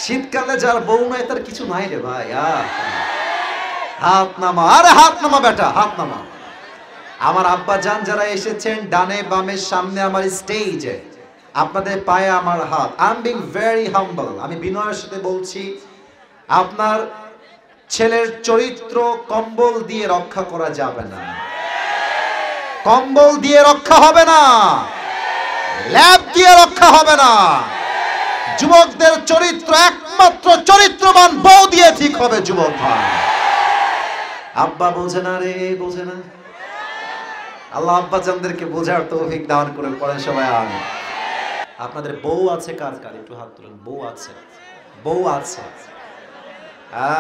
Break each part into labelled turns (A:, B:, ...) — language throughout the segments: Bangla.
A: শীতকালে যার বউ নাই তার কিছু নাই রে ভাই। হাত নামা, আরে হাত নামা বেটা, হাত নামা। আমার আব্বা জান যারা এসেছেন ডানে বামে সামনে আমার স্টেজে, আপনাদের পায়ে আমার হাত। আই এম বিং ভেরি হাম্বল। আমি বিনয়ের সাথে বলছি, আপনার ছেলের চরিত্র কম্বল দিয়ে রক্ষা করা যাবে না, কম্বল দিয়ে রক্ষা হবে না, ল্যাব দিয়ে রক্ষা হবে না। যুবকদের চরিত্র একমাত্র চরিত্রবান বউ দিয়ে ঠিক হবে যুবক ভাই। আব্বা বোঝে না রে, বোঝে না। আল্লাহ আব্বা জানদেরকে বোঝার তৌফিক দান করে পড়েন সবাই আমিন। আপনাদের বউ আছে কার কার? একটু হাত তুলেন। বউ আছে? বউ আছে?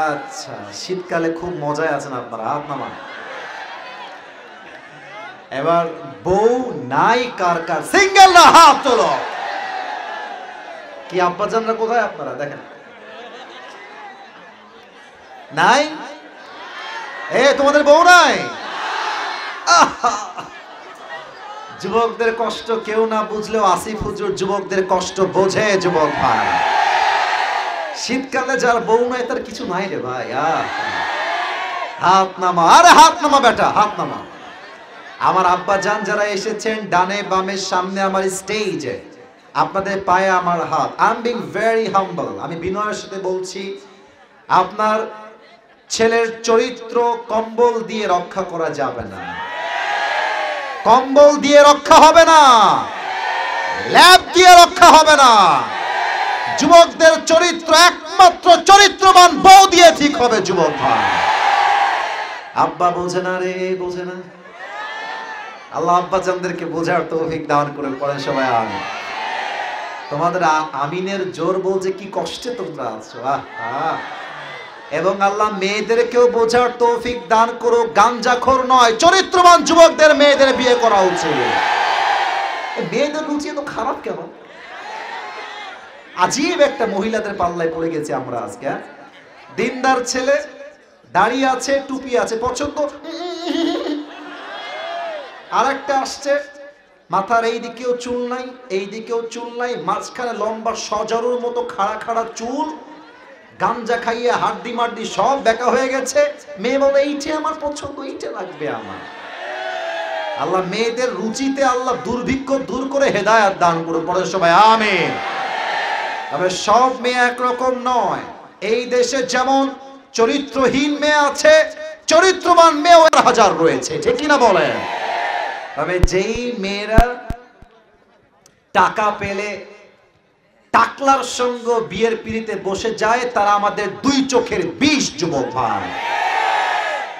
A: আচ্ছা, শীতকালে খুব মজায় আছেন আপনারা, হাত নামান। এবার বউ নাই কার কার? সিঙ্গেল না হাত তোলো। কি আব্বা জানরা কোথায় আপনারা? দেখেন নাই। তোমাদের বউ নাই? যুবকদের কষ্ট কেউ না বুঝলেও আসিফ হুজুর যুবকদের কষ্ট বোঝে যুবক ভাই। শীতকালে যার বউ নাই তার কিছু নাই রে ভাই। হাত নামা, আরে হাত নামা বেটা, হাত নামা। আমার আব্বা জান যারা এসেছেন ডানে বামে সামনে আমার স্টেজে, আপনাদের পায়ে আমার হাত। আই এম বিং ভেরি হাম্বল। আমি বিনয়ের সাথে বলছি, আপনার ছেলের চরিত্র কম্বল দিয়ে রক্ষা করা যাবে না, কম্বল দিয়ে রক্ষা হবে না, ল্যাব দিয়ে রক্ষা হবে না। যুবকদের চরিত্র একমাত্র চরিত্রবান বউ দিয়ে ঠিক হবে যুবক ভাই। আব্বা বোঝে না রে, বোঝে না। আল্লাহ আব্বা জানদেরকে বোঝার তৌফিক দান করে পড়েন সবাই আমিন। তোমাদের আমিনের জোর বলছে কি কষ্টে তোমরা আছো। এবং আল্লাহ মেয়েদেরকেও বোঝার তৌফিক দান করো, গাঞ্জাখোর নয় চরিত্রবান যুবকদের মেয়েদের বিয়ে করা উচিত। মেয়েদের রুচি এত খারাপ কেন? আজীব একটা মহিলাদের পাল্লায় পড়ে গেছে আমরা আজকে। দিনদার ছেলে, দাড়ি আছে, টুপি আছে, পছন্দ। আর একটা আসছে, মাথার এই দিকেও চুল নাই, এই দিকেও চুল নাই, মাঝখানে লম্বা সজারুর মতো খাড়া খাড়া চুল, গাঞ্জা খাইয়ে হাড্ডি মাড্ডি সব বেঁকা হয়ে গেছে। মেয়ে বলে এইটা আমার পছন্দ, এইটা লাগবে আমার। আল্লাহ মেয়েদের রুচিতে আল্লাহ দুর্ভিক্ষ দূর করে হেদায়েত দান করুন, পড়ে সবাই আমিন। তবে সব মেয়ে একরকম নয়। এই দেশে যেমন চরিত্রহীন মেয়ে আছে, চরিত্রবান মেয়েও হাজার রয়েছে, ঠিক কিনা বলেন? তবে যেই মেয়েরা টাকা পেলে টাকলার সঙ্গ বিয়ের পিড়িতে বসে যায়, তারা আমাদের দুই চোখের বিষ যুবক ভাই।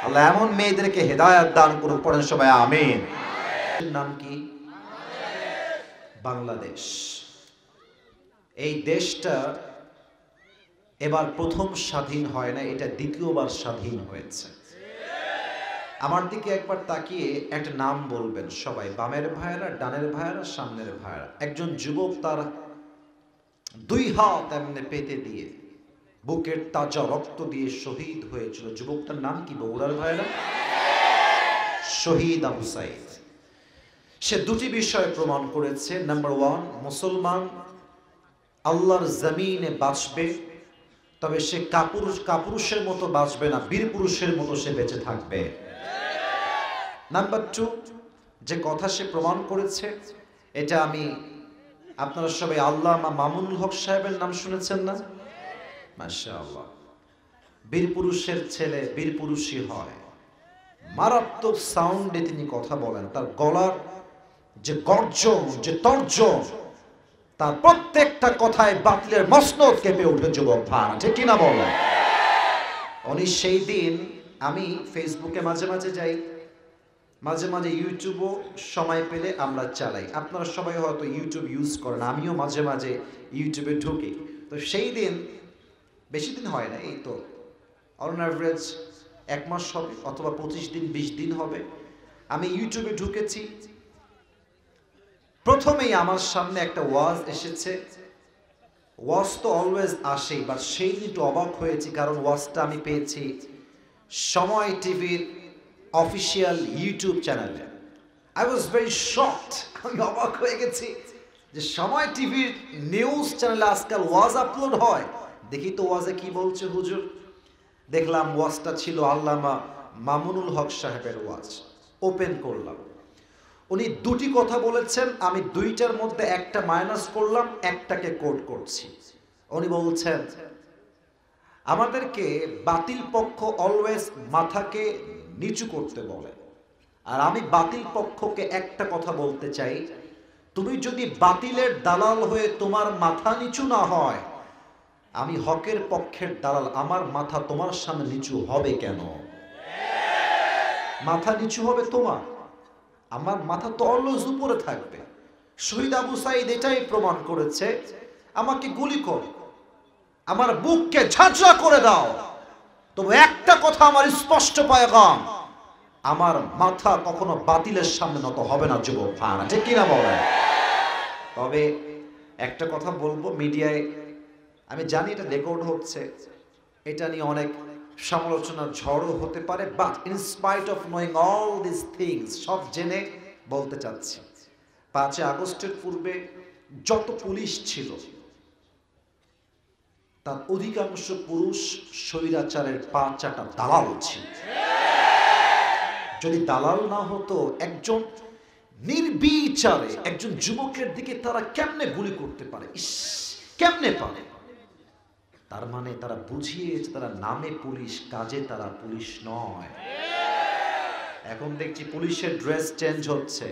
A: আল্লাহ এমন মেয়েদেরকে হেদায়েত দান করুন, পড়েন সবাই আমিন। নাম কি? বাংলাদেশ। এই দেশটা এবার প্রথম স্বাধীন হয় না, এটা দ্বিতীয়বার স্বাধীন হয়েছে। আমার দিকে একবার তাকিয়ে একটা নাম বলবেন সবাই, বামের ভাইয়েরা, ডানের ভাইয়েরা, সামনের ভাইয়েরা। একজন যুবক তার দুই হাত এমনি পেতে দিয়ে বুকের তাজা রক্ত দিয়ে শহীদ হয়েছিল। যুবকটার নাম কি বগুড়ার ভাইয়েরা? শহীদ আবু সাইদ। সে দুটি বিষয় প্রমাণ করেছে। নাম্বার ওয়ান, মুসলমান আল্লাহর জমিনে বাঁচবে, তবে সে কাপুরুষের মতো বাঁচবে না, বীর পুরুষের মতো সে বেঁচে থাকবে। নাম্বার টু, যে কথা সে প্রমাণ করেছে, এটা আমি, আপনারা সবাই আল্লামা মামুনুল হক সাহেবের নাম শুনেছেন না? মাশাআল্লাহ, বীর পুরুষের ছেলে বীর পুরুষই হয়। মারাত্মক সাউন্ডে তিনি কথা বলেন। তার গলার যে গর্জন, যে তর্জন, তার প্রত্যেকটা কথায় বাতিলের মসনদ কেঁপে উঠে যুবক ভাই, ঠিক কিনা বলেন? উনি সেই দিন, আমি ফেসবুকে মাঝে মাঝে যাই, মাঝে মাঝে ইউটিউবও সময় পেলে আমরা চালাই। আপনারা সবাই হয়তো ইউটিউব ইউজ করেন, আমিও মাঝে মাঝে ইউটিউবে ঢুকি। তো সেই দিন, বেশি দিন হয় না, এই তো অন অ্যাভারেজ 1 মাস হবে, অথবা 25 দিন 20 দিন হবে, আমি ইউটিউবে ঢুকেছি। প্রথমেই আমার সামনে একটা ওয়াজ এসেছে। ওয়াজ তো অলওয়েজ আসে, বাট সেই দিন একটু অবাক হয়েছি, কারণ ওয়াজটা আমি পেয়েছি সময় টিভির অফিসিয়াল ইউটিউব চ্যানেলে। I was very shocked. আমি অবাক হয়ে গেছি যে সময় টিভির নিউজ চ্যানেলে আজকাল ওয়াজ আপলোড হয়। দেখি তো ওয়াজে কি বলছে হুজুর। দেখলাম ওয়াজটা ছিল আল্লামা মামুনুল হক সাহেবের ওয়াজ। ওপেন করলাম, উনি দুটি কথা বলেছেন, আমি দুইটার মধ্যে একটা মাইনাস করলাম, একটাকে কোট করছি। উনি বলছেন আমাদেরকে বাতিল পক্ষ অলওয়েজ মাথাকে নিচু করতে বলে, আর আমি বাতিল পক্ষকে একটা কথা বলতে চাই, তুমি যদি বাতিলের দালাল হয়ে তোমার মাথা নিচু না হয়, আমি হকের পক্ষের দালাল, আমার মাথা তোমার সামনে নিচু হবে কেন? মাথা নিচু হবে তোমার, আমার মাথা তো অলওয়েজ উপরে থাকবে। শহীদ আবু সাইদ এটাই প্রমাণ করেছে, আমাকে গুলি করো, আমার বুককে ঝাঁঝরা করে দাও, তবে একটা কথা আমার স্পষ্ট পয়গাম, আমার মাথা কখনো বাতিলের সামনে নত হবে না যুবক, ঠিক কিনা বলেন? তবে একটা কথা বলবো, মিডিয়ায় আমি জানি এটা রেকর্ড হচ্ছে, এটা নিয়ে অনেক সমালোচনার ঝড়ও হতে পারে, but in spite of knowing all this things, সব জেনে বলতে চাচ্ছি, 5 আগস্টের পূর্বে যত পুলিশ ছিল তার অধিকাংশ পুরুষ স্বৈরাচারের পা চাটা দালাল ছিল। যদি দালাল না হতো, একজন নির্বিচারে একজন যুবকের দিকে তারা কেমনে গুলি করতে পারে, ইস কেমনে পারে? তার মানে তারা বুঝিয়েছে তারা নামে পুলিশ, কাজে তারা পুলিশ নয়। এখন দেখছি পুলিশের ড্রেস চেঞ্জ হচ্ছে,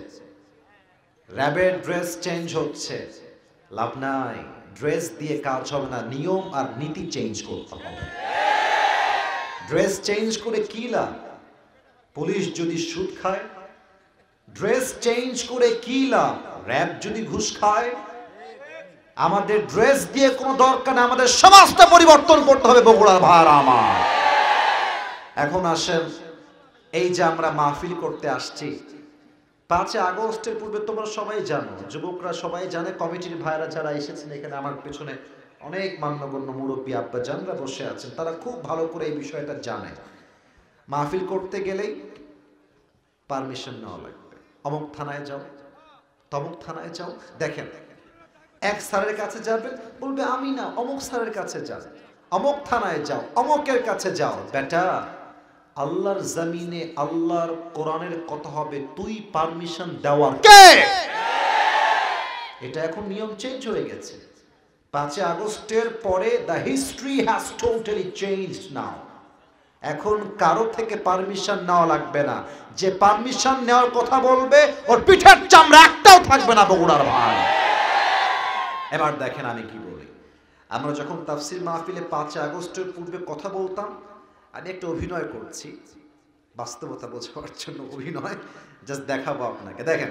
A: র্যাবের ড্রেস চেঞ্জ হচ্ছে, লাভ নাই, ড্রেস দিয়ে কাজ হবে না, নিয়ম আর নীতি চেঞ্জ করতে হবে। ড্রেস চেঞ্জ করে কি লাভ? পুলিশ যদি সুদ খায়, ড্রেস চেঞ্জ করে কি লাভ? র্যাব যদি ঘুষ খায়, আমাদের ড্রেস দিয়ে কোনো দরকার নেই, আমাদের সমাজটা পরিবর্তন করতে হবে বগুড়ার ভাইরা আমার। এখন আসেন, এই যে আমরা মাহফিল করতে আসছি 5 আগস্টের পূর্বে, তোমরা সবাই জানো, যুবকরা সবাই জানে, কমিটির ভাইরা যারা এসেছেন এখানে, আমার পেছনে অনেক মান্যগণ্য মুরব্বী আব্বা জানরা বসে আছেন, তারা খুব ভালো করে এই বিষয়টা জানে। মাহফিল করতে গেলেই পারমিশন নেওয়া লাগবে, অমুক থানায় যাও, তমুক থানায় যাও। দেখেন, এক স্যারের কাছে যাবেন, বলবে আমি না, অমুক স্যারের কাছে যাও, অমুক থানায় যাও, অমুকের কাছে যাও। বেটা, আল্লাহর জমিনে আল্লাহর কোরআনের কথা হবে, তুই পারমিশন দেওয়ার কে? এটা এখন নিয়ম চেঞ্জ হয়ে গেছে। 5 আগস্টের পরে the history has totally changed now. এখন কারো থেকে পারমিশন নেওয়া লাগবে না, যে পারমিশন নেওয়ার কথা বলবে ওর পিঠের চামড়া একটাও থাকবে না বগুড়ার ভাই। এবার দেখেন আমি কি বলি, আমরা যখন তাফসীর মাহফিলে 5 আগস্টের পূর্বে কথা বলতাম, আমি একটা অভিনয় করছি, বাস্তবতা বোঝাবার জন্য অভিনয়, জাস্ট দেখাবো আপনাকে। দেখেন,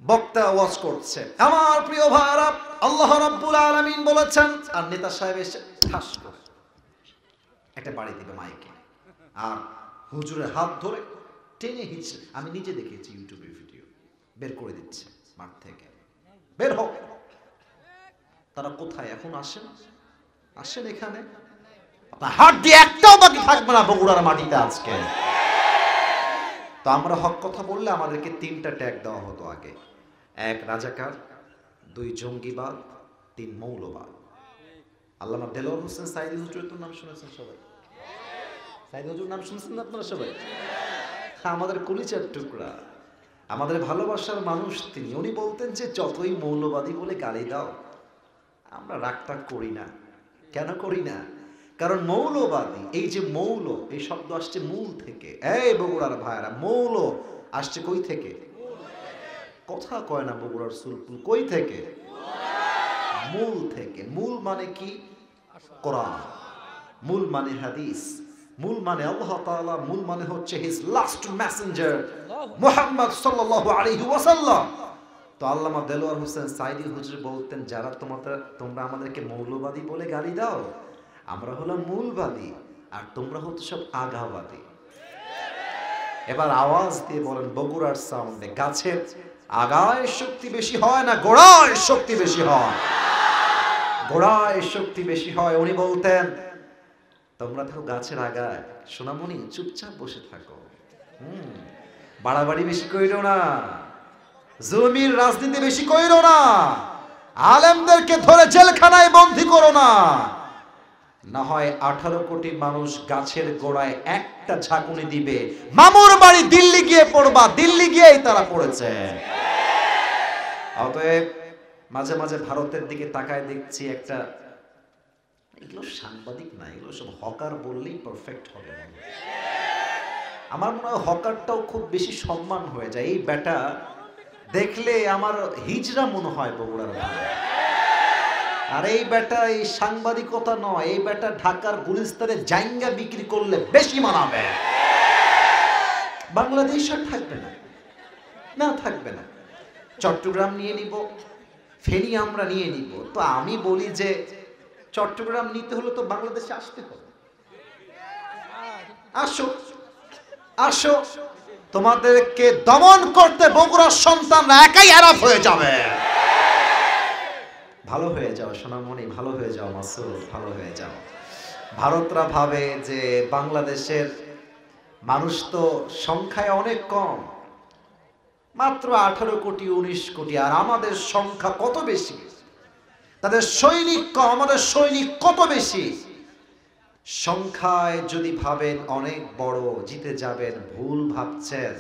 A: বক্তা ওয়াজ করছে, আমার প্রিয় ভাইরা, আল্লাহ রাব্বুল আলামিন বলেছেন, আর নেতা সাহেব এসে ঠাস করে একটা বাড়ি দিবে মাইকে, আর হুজুরের হাত ধরে টেনে হিঁচড়ে, আমি নিজে দেখেছি ইউটিউবে ভিডিও, বের করে দিচ্ছে মাঠ থেকে, বের হোক। তারা কোথায়? এখন আসেন, আসেন এখানে, হাত দিয়ে একটাও বাকি থাকবে না বগুড়ার মাটিতে আজকে। তো আমরা হক কথা বললে আমাদেরকে 3টা ট্যাগ দেওয়া হতো আগে, 1 রাজাকার, 2 জঙ্গিবাদ, 3 মৌলবাদ। আল্লামা দেলোয়ার হোসেন সাইদি হুজুরের তো নাম শুনেছেন সবাই, সাইদি হুজুর নাম শুনছেন না আপনারা সবাই? আমাদের কলিজার টুকরা, আমাদের ভালোবাসার মানুষ তিনি। উনি বলতেন যে যতই মৌলবাদী বলে গালি দাও, আমরা রাগটাগ করি না। কেন করি না? কারণ মৌলবাদী, এই যে মৌল, এই শব্দ আসছে মূল থেকে। এই বগুড়ার ভাইরা, মৌল আসছে কই থেকে? কথা কয় না বগুড়ার সুলপুল, কই থেকে? মূল থেকে। মূল মানে কি? কোরআন, মূল মানে হাদিস, মূল মানে আল্লাহ তাআলা, মূল মানে হচ্ছে হিজ লাস্ট মেসেঞ্জার মুহাম্মদ সাল্লাল্লাহু আলাইহি ওয়াসাল্লাম। তো আল্লামা দেলোয়ার হোসেন সাইদি হুজুর বলতেন, যারা তোমরা আমাদেরকে মৌলবাদী বলে গালি দাও, আমরা হলাম মূলবাদী, আর তোমরা হতো সব আগাবাদী। এবার আওয়াজ দিয়ে বলেন বগুড়ার সাউন্ডে, গাছের আগায় শক্তি বেশি হয় না গোড়ায় শক্তি বেশি হয়? গোড়ায় শক্তি বেশি হয়। উনি বলতেন, তোমরা থাকো গাছের আগায়, সোনামণি চুপচাপ বসে থাকো, বাড়াবাড়ি বেশি কইরো না, জমির রাজনীতি বেশি কইরো না, আলেমদেরকে ধরে জেলখানায় বন্দী করো না, না হয় 18 কোটি মানুষ গাছের গোড়ায় একটা ঝাঁকুনি দিবে, মামুর বাড়ি দিল্লি গিয়ে পড়বা, দিল্লি গিয়েই তারা পড়েছে। অতএব মাঝে মাঝে ভারতের দিকে তাকায় দেখছি একটা, এগুলো সাংবাদিক না, এগুলো সব হকার বললেই পারফেক্ট হবে। আমার মনে হয় হকারটাও খুব বেশি সম্মান হয়ে যায়। এই বেটা দেখলে আমার হিজড়া মনে হয় বগুড়ার। আর এই বেটা এই সাংবাদিকতা নয়, এই বেটা ঢাকার গুলিস্তানে জাইঙ্গা বিক্রি করলে বেশি মানাবে। বাংলাদেশ আর থাকবে না, না থাকবে না। চট্টগ্রাম নিয়ে নিব, ফেনী আমরা নিয়ে নিব। তো আমি বলি যে চট্টগ্রাম নিতে হলে তো বাংলাদেশে আসতে হবে। আসো আসো, তোমাদেরকে দমন করতে বগুড়ার সন্তানরা একাই আরাপ হয়ে যাবে। ভালো হয়ে যাও সোনামণি, ভালো হয়ে যাও মাসুদ, ভালো হয়ে যাও। ভারতরা ভাবে যে বাংলাদেশের মানুষ তো সংখ্যায় অনেক কম, মাত্র 18 কোটি 19 কোটি, আর আমাদের সংখ্যা কত বেশি, তাদের সৈনিক কম, আমাদের সৈনিক কত বেশি। সংখ্যায় যদি ভাবেন অনেক বড়, জিতে যাবেন, ভুল ভাবছেন।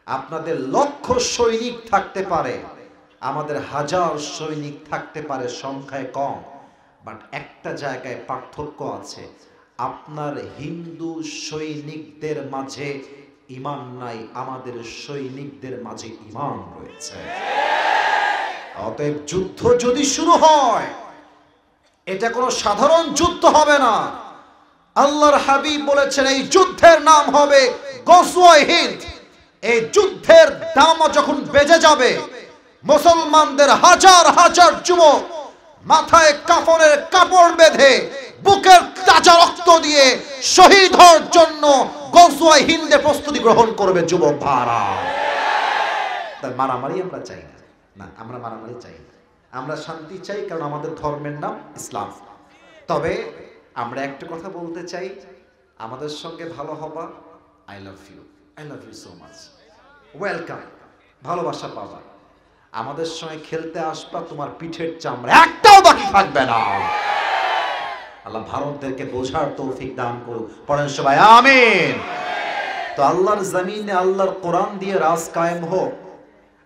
A: আপনাদের লক্ষ সৈনিক থাকতে পারে, আমাদের হাজার সৈনিক থাকতে পারে, সংখ্যায় কম, বাট একটা জায়গায় পার্থক্য আছে, আপনার হিন্দু সৈনিকদের মাঝে ঈমান নাই, আমাদের সৈনিকদের মাঝে ঈমান রয়েছে। অতএব যুদ্ধ যদি শুরু হয়, এটা কোনো সাধারণ যুদ্ধ হবে না। আল্লাহর হাবিব বলেছেন এই যুদ্ধের নাম হবে গজওয়ায়ে হিন্দ। এই যুদ্ধের দাম যখন বেজে যাবে, মুসলমানদের হাজার হাজার যুবক মাথায় কাফনের কাপড় বেঁধে বুকের তাজা রক্ত দিয়ে শহীদ হওয়ার জন্য গজওয়ায়ে হিন্দে প্রস্তুতি গ্রহণ করবে যুবক ভাইরা। তাই মারামারি আমরা চাই না, না আমরা মারামারি চাই না, আমরা শান্তি চাই, কারণ আমাদের ধর্মের নাম ইসলাম। তবে আমরা একটা কথা বলতে চাই, আমাদের সঙ্গে ভালো হবা, I love you, I love you so much, welcome, ভালোবাসা পাবা। আমাদের সঙ্গে খেলতে আসবা, তোমার পিঠের চামড়া একটাও বাকি থাকবে না। আল্লাহ ভারতদেরকে বোঝার তৌফিক দান করুক, পড়েন সবাই আমিন। তো আল্লাহর জমিনে আল্লাহর কোরআন দিয়ে রাজ কায়েম হোক,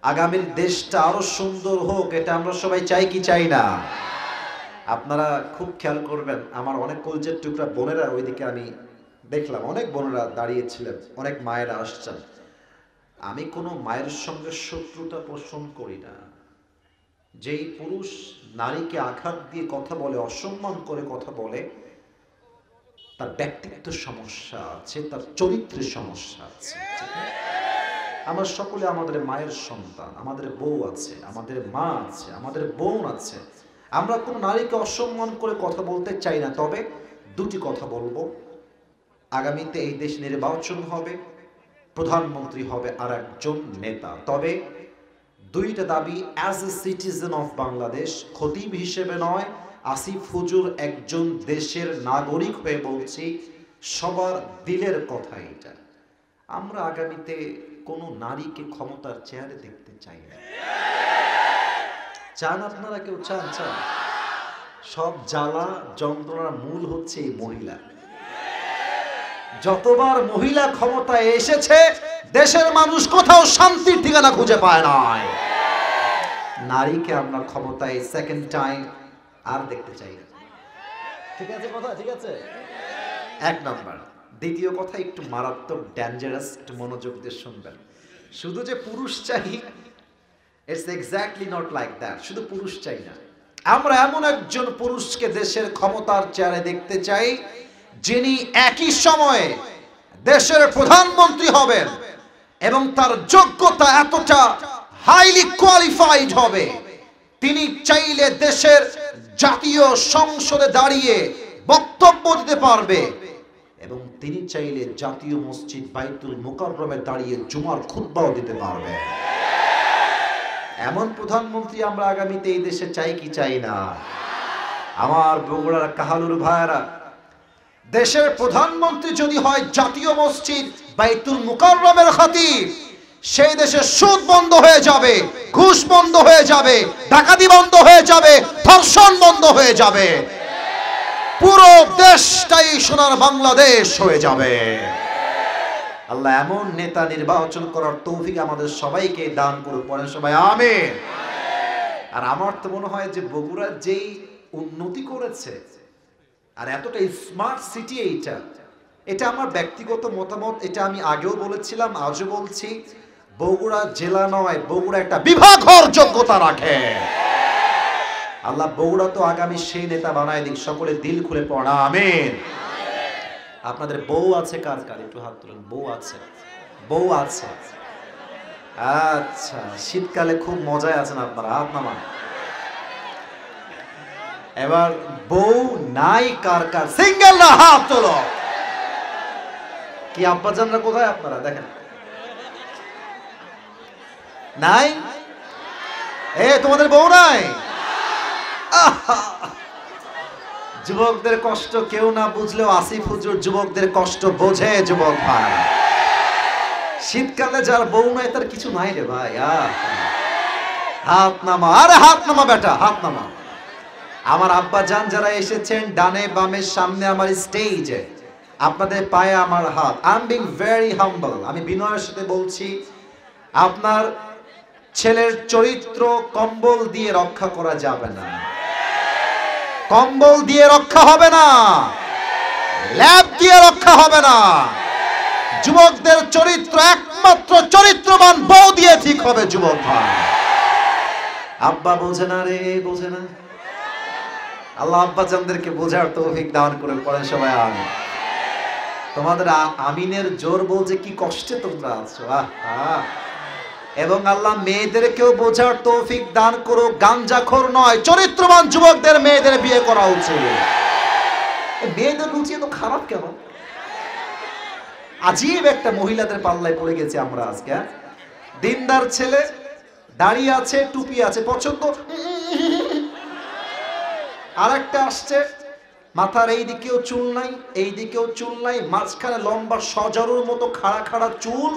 A: আগামীর দেশটা আরো সুন্দর হোক, এটা আমরা সবাই চাই কি চাই না? আপনারা খুব খেয়াল করবেন, আমার অনেক কলজের টুকরা বোনেরা ওইদিকে আমি দেখলাম, অনেক বোনেরা দাঁড়িয়েছিলেন, অনেক মায়েরা আসছেন। আমি কোনো মায়ের সঙ্গে শত্রুতা পোষণ করি না। যেই পুরুষ নারীকে আঘাত দিয়ে কথা বলে, অসম্মান করে কথা বলে, তার ব্যক্তিত্ব সমস্যা আছে, তার চরিত্রের সমস্যা আছে। আমরা সকলে আমাদের মায়ের সন্তান, আমাদের বউ আছে, আমাদের মা আছে, আমাদের বোন আছে। আমরা কোনো নারীকে অসম্মান করে কথা বলতে চাই না। তবে দুটি কথা বলবো, আগামীতে এই দেশ নির্বাচন হবে, প্রধানমন্ত্রী হবে আর একজন নেতা। তবে দুইটা দাবি as a citizen of Bangladesh, খতিব হিসেবে নয়, আসিফ হুজুর একজন দেশের নাগরিক হয়ে বলছি, সবার দিলের কথা এটা, আমরা আগামীতে কোনো নারীকে ক্ষমতার চেয়ারে দেখতে চাই না। চান আপনারা? কেউ চান? চান? সব জ্বালা যন্ত্রণার মূল হচ্ছে এই মহিলা। যতবার মহিলা ক্ষমতায় এসেছে, দেশের মানুষ কোথাও শান্তির ঠিকানা খুঁজে পায় নাই। নারীকে আমরা ক্ষমতায় সেকেন্ড টাইম আর দেখতে চাই না। ঠিক আছে কথা? ঠিক আছে, এক নাম্বার। দ্বিতীয় কথা একটু মারাত্মক, ডেঞ্জারাস, একটু মনোযোগ দিয়ে শুনবেন। শুধু যে পুরুষ চাই, it's exactly not like that. শুধু পুরুষ চাই না, আমরা এমন একজন পুরুষকে দেশের ক্ষমতার চেয়ারে দেখতে চাই, যিনি একই সময়ে দেশের প্রধানমন্ত্রী হবেন এবং তার যোগ্যতা এতটা হাইলি কোয়ালিফাইড হবে, তিনি চাইলে দেশের জাতীয় সংসদে দাঁড়িয়ে বক্তব্য দিতে পারবে এবং তিনি চাইলে জাতীয় মসজিদ বাইতুল মুকাররমে দাঁড়িয়ে জুমার খুতবাও দিতে পারবে। এমন প্রধানমন্ত্রী আমরা আগামীতে এই দেশে চাই কি চাই না? আমার বগুড়ার কাহালুর ভাইরা, দেশের প্রধানমন্ত্রী যদি হয় জাতীয় মসজিদ বাইতুল মুকাররমের খতিব, সেই দেশে সুদ বন্ধ হয়ে যাবে, ঘুষ বন্ধ হয়ে যাবে, ডাকাতি বন্ধ হয়ে যাবে, ধর্ষণ বন্ধ হয়ে যাবে, পুরো দেশটাই সোনার বাংলাদেশ হয়ে যাবে। আল্লাহ এমন নেতা নির্বাচন করার তৌফিক আমাদের সবাইকে দান করুন, পড়েন সবাই আমিন। আর আমার তো মনে হয় যে বগুড়া যেই উন্নতি করেছে আর এতটা স্মার্ট সিটি, এটা আমার ব্যক্তিগত মতামত, এটা আমি আগেও বলেছিলাম, আজও বলছি, বগুড়া জেলা নয়, বগুড়া একটা বিভাগ হওয়ার যোগ্যতা রাখে। আল্লাহ বগুড়া তো আগামী সেই নেতা বানায় দিক, সকলে দিল খুলে পড়া আমিন। আপনাদের বউ আছে কার কার, একটু হাত তুলেন। বউ আছে? বউ আছে, আচ্ছা। শীতকালে খুব মজায় আছেন আপনারা, হাত নামান। এবার বউ নাই কার কার, সিঙ্গেল না হাত তোলো। কি আব্বাজানরা কোথায় আপনারা? দেখেন নাই, তোমাদের বউ নাই? যুবকদের কষ্ট কেউ না বুঝলেও আসিফ হুজুর যুবকদের কষ্ট বোঝে। যুবক ভাই, শীতকালে যার বউ নাই তার কিছু নাই রে ভাই। হাত নামা, আরে হাত নামা বেটা, হাত নামা। আমার আব্বা জান যারা এসেছেন ডানে বামে সামনে আমার স্টেজে, আপনাদের পায়ে আমার হাত। আই এম বিং ভেরি হাম্বল, আমি বিনয়ের সাথে বলছি, আপনার ছেলের চরিত্র কম্বল দিয়ে রক্ষা করা যাবে না, কম্বল দিয়ে রক্ষা হবে না, ল্যাব দিয়ে রক্ষা হবে না। যুবকদের চরিত্র একমাত্র চরিত্রবান বউ দিয়ে ঠিক হবে। যুবক ভাই, আব্বা বোঝে না রে, বোঝে না। আল্লাহ আব্বা জানদেরকে বোঝার তৌফিক দান করে, পড়েন সবাই আমিন। তোমাদের আমিনের জোর বলছে কি কষ্টে তোমরা আছো। এবং আল্লাহ মেয়েদেরকেও বোঝার তৌফিক দান করো, গাঞ্জাখোর নয়, চরিত্রবান যুবকদের মেয়েদের বিয়ে করা উচিত। মেয়েদের রুচি এত খারাপ কেন? আজীব একটা মহিলাদের পাল্লায় পড়ে গেছে আমরা আজকে। দিনদার ছেলে, দাড়ি আছে, টুপি আছে, পছন্দ। আর একটা আসছে, মাথার এই দিকেও চুল নাই, এই দিকেও চুল নাই, মাঝখানে লম্বা সজারুর মতো খাড়া খাড়া চুল,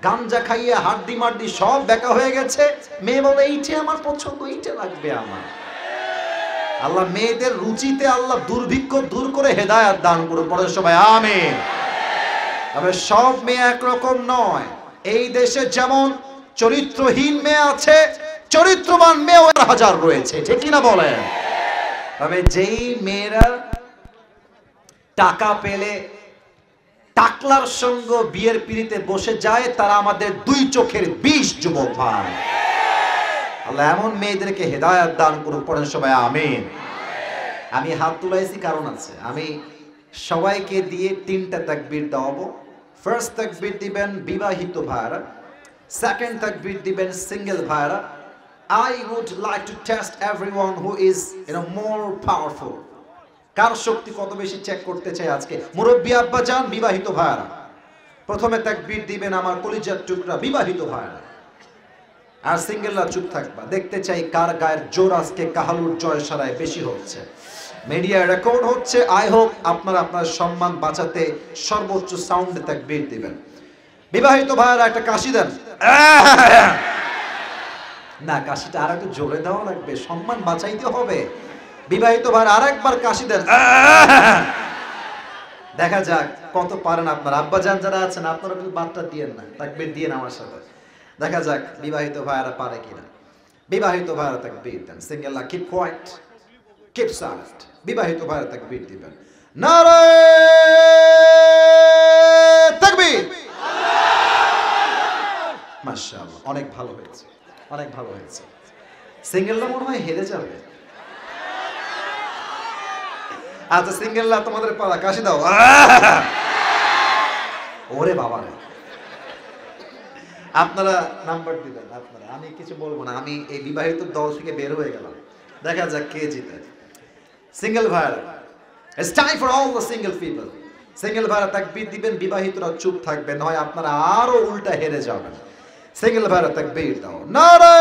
A: গাঞ্জা খাইয়ে হাড্ডি মাড্ডি সব বেকা হয়ে গেছে। মেয়ে বলে এইটা আমার পছন্দ, এইটা লাগবে আমার। আল্লাহ মেয়েদের রুচিতে আল্লাহ দুর্ভিক্ষ দূর করে হেদায়েত দান করুন, পড়ে সবাই আমিন। তবে সব মেয়ে একরকম নয়। এই দেশে যেমন চরিত্রহীন মেয়ে আছে, চরিত্রবান মেয়েও হাজার রয়েছে, ঠিক কিনা বলেন? তবে যেই মেয়েরা টাকা পেলে টাকলার সঙ্গ বিয়ের পিড়িতে বসে যায়, তারা আমাদের দুই চোখের বিষ। যুবক ভাই, আল্লাহ এমন মেয়েদেরকে হেদায়েত দান করুন, পড়েন সবাই আমিন। আমি হাত তুলাইছি কারণ আছে, আমি সবাইকে দিয়ে 3টা তাকবীর দেওয়াবো। ফার্স্ট তাকবীর দিবেন বিবাহিত ভাইরা, সেকেন্ড তাকবীর দিবেন সিঙ্গেল ভাইরা। I would like to test everyone who is more powerful. কার শক্তি কত বেশি চেক করতে চাই আজকে। মুরব্বী আব্বা জান, বিবাহিত ভাইরা, প্রথমে তাকবীর দিবেন আমার কলিজার টুকরা বিবাহিত ভাইরা, আর সিঙ্গেলরা চুপ থাকবা। দেখতে চাই কার গায়ের জোর আজকে কাহালুর জয় সারায় বেশি হচ্ছে। মিডিয়া রেকর্ড হচ্ছে। আই হোপ আপনারা আপনার সম্মান বাঁচাতে সর্বোচ্চ সাউন্ডে তাকবীর দিবেন। বিবাহিত ভাইরা একটা কাশি দেন। না, কাশিটা আর একটু জোরে দেওয়া লাগবে, সম্মান বাঁচাইতে হবে। বিবাহিত ভাইরা আরেকবার কাশি দেন। দেখা যাক কত পারেন আপনারা। আব্বা জান যারা আছেন আপনারা একটু বার্তা দিয়েন না, তাকবীর দিয়েন আমার সাথে। দেখা যাক বিবাহিত ভাইরা পারে কিনা। বিবাহিত ভাইরা তাকবীর দেন। সিঙ্গেলরা কিপ কোয়াইট, কিপ সাইলেন্ট। বিবাহিত ভাইরা তাকবীর দিবেন। নারে তাকবীর। মাশাআল্লাহ, অনেক ভালো হয়েছে, অনেক ভালো হয়েছে। সিঙ্গেলরা মনে হয় হেরে যাবে। আচ্ছা সিঙ্গেলরা তোমাদের পালা, কাশি দাও। ওরে বাবা রে, আপনারা নাম্বার দিবেন আপনারা, আমি কিছু বলবো না। আমি এই বিবাহিত দল থেকে বের হয়ে গেলাম। দেখা যাক কে জিতে। সিঙ্গেল ভাইরা, it's time for all the single people. Single ভাইরা তাকবীর দিবেন, বিবাহিতরা চুপ থাকবেন, নয় আপনারা আরো উল্টা হেরে যাবেন। সিঙ্গেল ভাইরা তাকবীর দাও। নারে